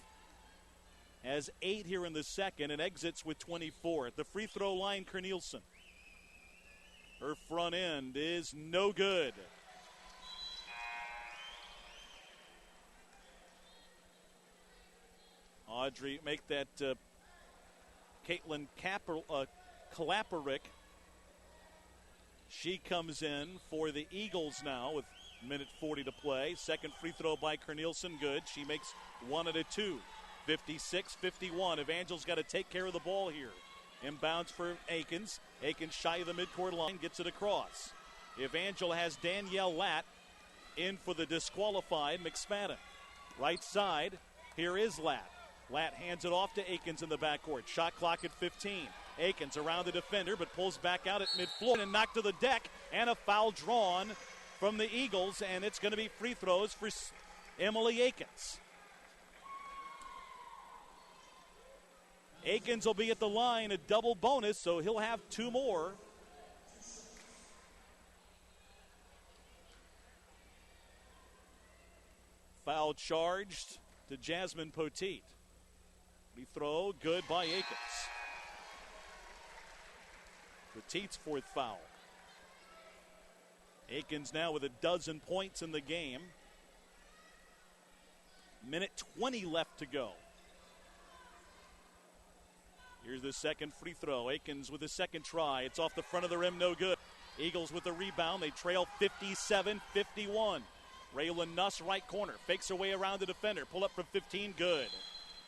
has 8 here in the second, and exits with 24. At the free throw line, Cornelison. Her front end is no good. Audrey, make that Caitlin Kalaparick. She comes in for the Eagles now with minute 40 to play. Second free throw by Cornelison, good. She makes 1 out of 2. 56-51. Evangel's got to take care of the ball here. Inbounds for Akins. Akins shy of the midcourt line, gets it across. Evangel has Danielle Latt in for the disqualified McSpadden. Right side, here is Latt. Latt hands it off to Akins in the backcourt. Shot clock at 15. Akins around the defender, but pulls back out at midfloor and knocked to the deck, and a foul drawn from the Eagles, and it's going to be free throws for Emily Akins. Akins will be at the line, a double bonus, so he'll have 2 more. Foul charged to Jasmine Petit. Free throw, good by Akins. Petit's 4th foul. Akins now with 12 points in the game. Minute 20 left to go. Here's the second free throw. Akins with the second try. It's off the front of the rim, no good. Eagles with the rebound. They trail 57-51. Raylan Nuss, right corner. Fakes her way around the defender. Pull up from 15, good.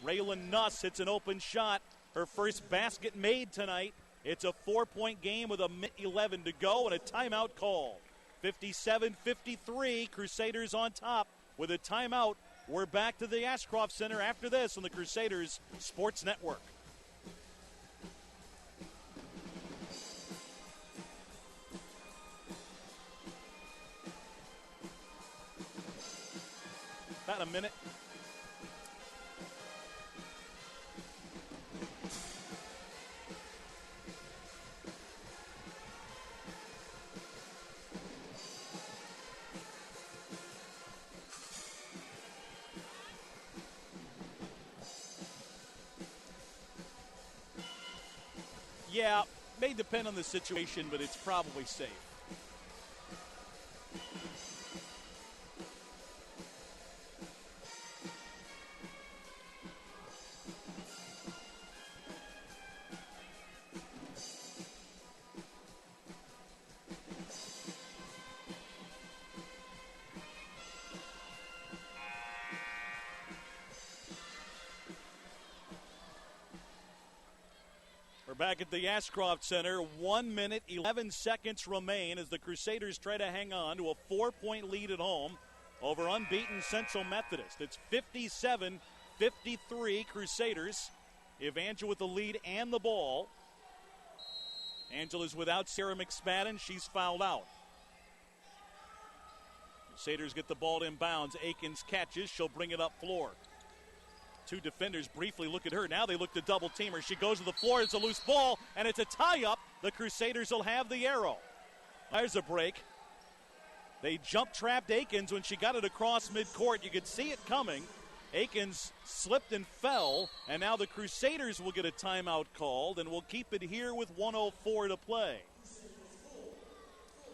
Raylan Nuss hits an open shot. Her first basket made tonight. It's a 4-point game with a minute 11 to go and a timeout call. 57-53, Crusaders on top with a timeout. We're back to the Ashcroft Center after this on the Crusaders Sports Network. About a minute. Yeah, may depend on the situation, but it's probably safe. Back at the Ashcroft Center, 1 minute, 11 seconds remain as the Crusaders try to hang on to a 4-point lead at home over unbeaten Central Methodist. It's 57-53 Crusaders. Evangel with the lead and the ball. Angela's without Sarah McSpadden. She's fouled out. Crusaders get the ball inbounds. Akins catches. She'll bring it up floor. Two defenders briefly look at her. Now they look to double team her. She goes to the floor. It's a loose ball, and it's a tie-up. The Crusaders will have the arrow. There's a break. They jump-trapped Akins when she got it across midcourt. You could see it coming. Akins slipped and fell, and now the Crusaders will get a timeout called, and we'll keep it here with 1:04 to play.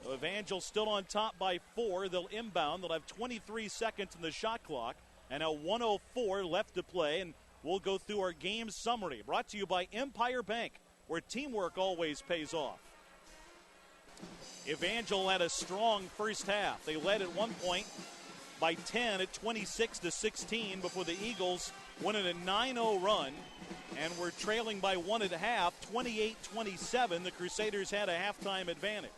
So Evangel still on top by 4. They'll inbound. They'll have 23 seconds in the shot clock. And now 1:04 left to play, and we'll go through our game summary. Brought to you by Empire Bank, where teamwork always pays off. Evangel had a strong first half. They led at one point by 10 at 26-16 before the Eagles went in a 9-0 run, and were trailing by 1 at half, 28-27. The Crusaders had a halftime advantage.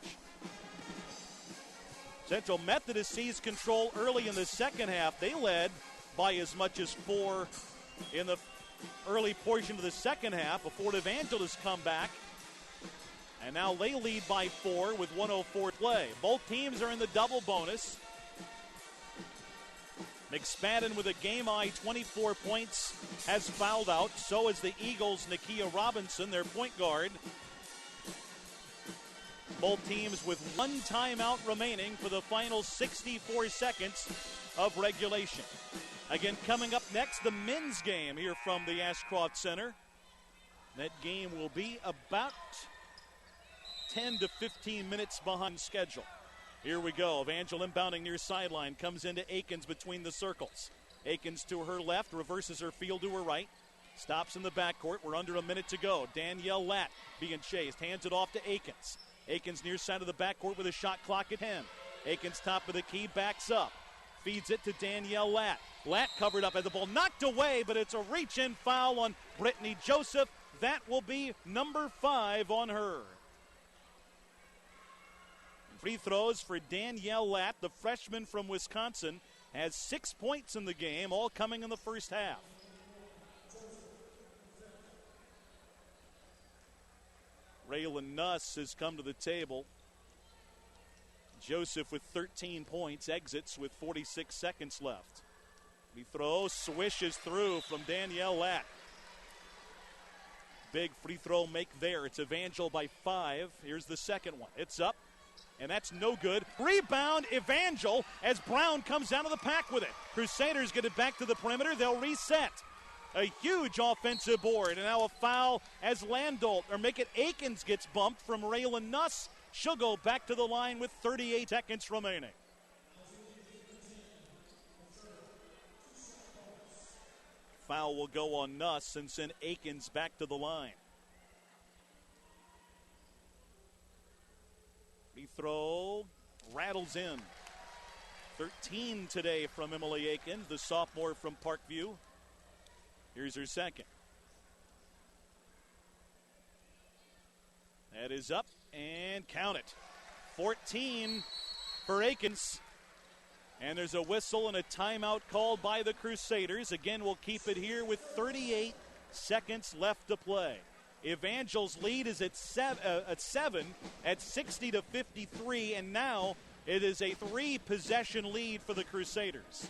Central Methodist seized control early in the second half. They led by as much as 4 in the early portion of the second half before the Evangelists come back. And now they lead by 4 with 1:04 to play. Both teams are in the double bonus. McSpadden with a game-high 24 points has fouled out. So is the Eagles' Nakia Robinson, their point guard. Both teams with one timeout remaining for the final 64 seconds of regulation. Again, coming up next, the men's game here from the Ashcroft Center. That game will be about 10 to 15 minutes behind schedule. Here we go. Evangel inbounding near sideline. Comes into Akins between the circles. Akins to her left, reverses her field to her right. Stops in the backcourt. We're under a minute to go. Danielle Latt being chased. Hands it off to Akins. Akins near side of the backcourt with a shot clock at 10. Akins top of the key, backs up. Feeds it to Danielle Latt. Latt covered up, at the ball knocked away, but it's a reach-in foul on Brittany Joseph. That will be number 5 on her. Free throws for Danielle Latt, the freshman from Wisconsin, has 6 points in the game, all coming in the first half. Raylan Nuss has come to the table. Joseph with 13 points, exits with 46 seconds left. Free throw swishes through from Danielle Latt. Big free throw make there. It's Evangel by 5. Here's the second one. It's up, and that's no good. Rebound, Evangel, as Brown comes down to the pack with it. Crusaders get it back to the perimeter. They'll reset. A huge offensive board, and now a foul as Akins gets bumped from Raylan Nuss. She'll go back to the line with 38 seconds remaining. Foul will go on Nuss and send Akins back to the line. Free throw rattles in. 13 today from Emily Akins, the sophomore from Parkview. Here's her second. That is up and count it. 14 for Aikens. And there's a whistle and a timeout called by the Crusaders. Again, we'll keep it here with 38 seconds left to play. Evangel's lead is at 7 at 60-53, and now it is a 3-possession lead for the Crusaders,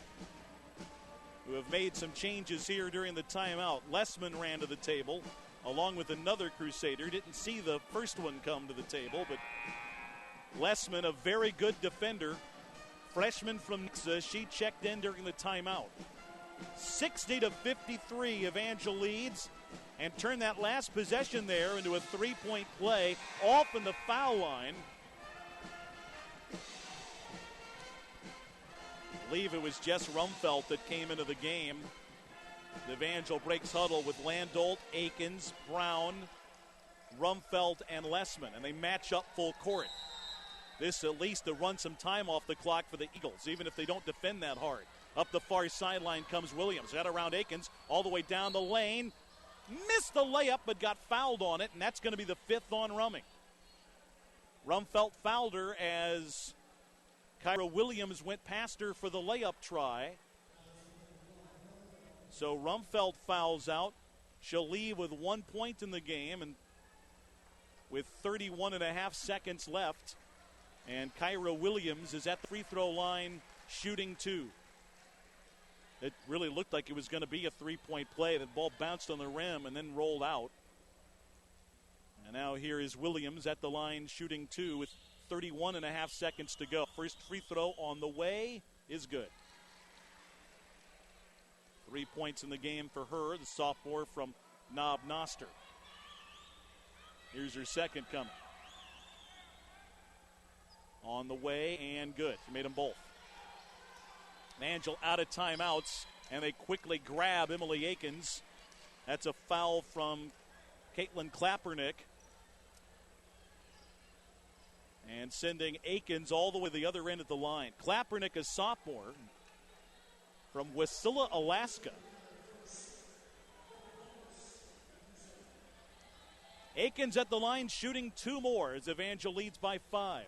who have made some changes here during the timeout. Lessman ran to the table along with another Crusader. Didn't see the first one come to the table, but Lessman, a very good defender, freshman from Nixa, she checked in during the timeout. 60-53, Evangel leads, and turned that last possession there into a 3-point play off in the foul line. I believe it was Jess Rumfelt that came into the game. The Evangel breaks huddle with Landolt, Aikens, Brown, Rumfelt, and Lessman, and they match up full court. This at least to run some time off the clock for the Eagles, even if they don't defend that hard. Up the far sideline comes Williams. Head around Aikens, all the way down the lane. Missed the layup, but got fouled on it, and that's going to be the 5th on Rumming. Rumfelt fouled her as Kyra Williams went past her for the layup try. So Rumfelt fouls out. She'll leave with 1 point in the game, and with 31.5 seconds left. And Kyra Williams is at the free throw line shooting 2. It really looked like it was going to be a 3-point play. The ball bounced on the rim and then rolled out. And now here is Williams at the line shooting 2 with 31.5 seconds to go. First free throw on the way is good. 3 points in the game for her, the sophomore from Knob Noster. Here's her second coming. On the way and good. She made them both. Evangel out of timeouts, and they quickly grab Emily Aikens. That's a foul from Caitlin Klapernick. And sending Aikens all the way to the other end of the line. Klapernick, a sophomore from Wasilla, Alaska. Aikens at the line shooting 2 more as Evangel leads by 5.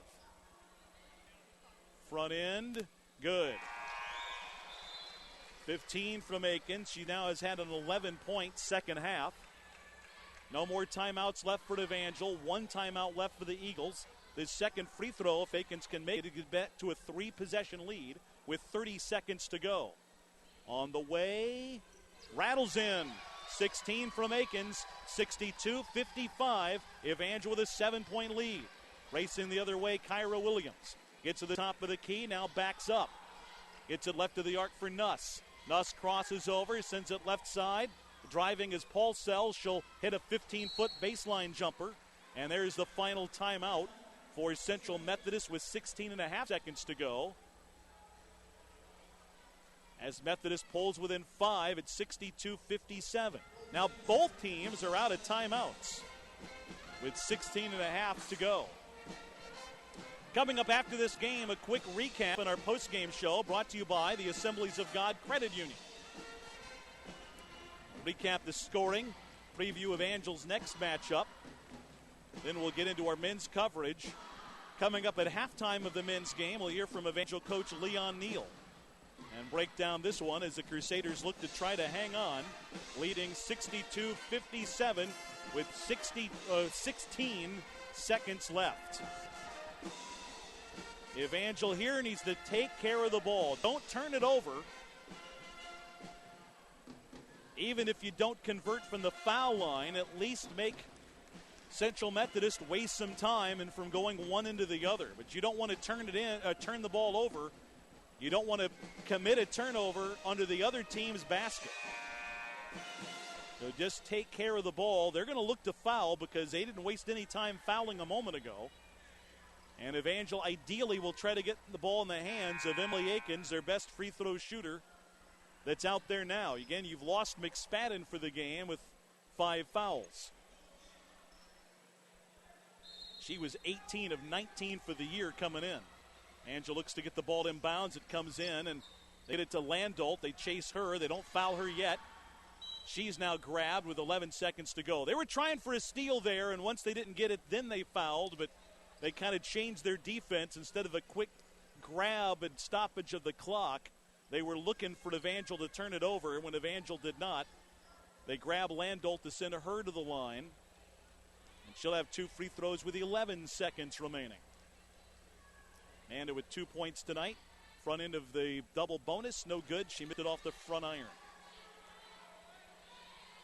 Front end, good. 15 from Aikens. She now has had an 11-point second half. No more timeouts left for Evangel. 1 timeout left for the Eagles. This second free throw, if Aikens can make it, get back to a 3-possession lead with 30 seconds to go. On the way, rattles in. 16 from Aikens, 62-55. Evangel with a 7-point lead. Racing the other way, Kyra Williams. Gets to the top of the key, now backs up. Gets it left of the arc for Nuss. Nuss crosses over, sends it left side. Driving is Paul Sells. She'll hit a 15-foot baseline jumper. And there's the final timeout for Central Methodist with 16.5 seconds to go. As Methodist pulls within 5 at 62-57. Now both teams are out of timeouts with 16.5 to go. Coming up after this game, a quick recap in our post-game show brought to you by the Assemblies of God Credit Union. Recap the scoring, preview of Evangel's next matchup. Then we'll get into our men's coverage. Coming up at halftime of the men's game, we'll hear from Evangel coach Leon Neal and break down this one as the Crusaders look to try to hang on, leading 62-57 with 16 seconds left. Evangel here needs to take care of the ball. Don't turn it over. Even if you don't convert from the foul line, at least make Central Methodist waste some time and from going one into the other. But you don't want to turn the ball over. You don't want to commit a turnover under the other team's basket. So just take care of the ball. They're going to look to foul because they didn't waste any time fouling a moment ago. And Evangel ideally will try to get the ball in the hands of Emily Aikens, their best free throw shooter that's out there now. Again, you've lost McSpadden for the game with 5 fouls. She was 18 of 19 for the year coming in. Angel looks to get the ball inbounds. It comes in, and they get it to Landolt. They chase her. They don't foul her yet. She's now grabbed with 11 seconds to go. They were trying for a steal there, and once they didn't get it, then they fouled, but they kind of changed their defense. Instead of a quick grab and stoppage of the clock, they were looking for Evangel to turn it over, and when Evangel did not, they grab Landolt to send her to the line. And she'll have 2 free throws with 11 seconds remaining. Amanda with 2 points tonight. Front end of the double bonus, no good. She missed it off the front iron.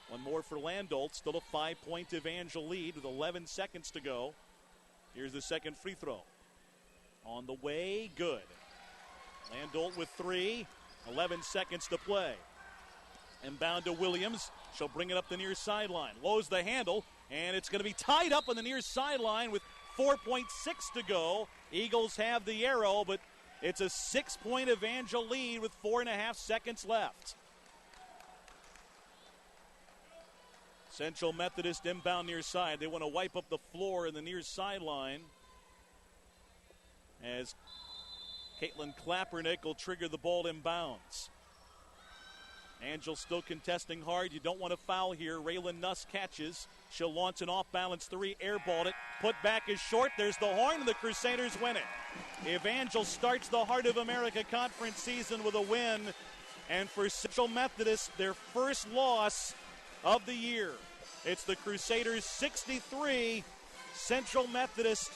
One more for Landolt. Still a 5-point Evangel lead with 11 seconds to go. Here's the second free throw. On the way, good. Landolt with 3. 11 seconds to play. Inbound to Williams. She'll bring it up the near sideline. Lows the handle, and it's going to be tied up on the near sideline with 4.6 to go. Eagles have the arrow, but it's a 6-point Evangel lead with 4.5 seconds left. Central Methodist inbound near side. They want to wipe up the floor in the near sideline as Caitlin Klapernick will trigger the ball inbounds. Angel still contesting hard. You don't want to foul here. Raylan Nuss catches. She'll launch an off-balance 3, airballed it. Put back is short. There's the horn, and the Crusaders win it. Evangel starts the Heart of America Conference season with a win. And for Central Methodist, their first loss of the year. It's the Crusaders 63, Central Methodist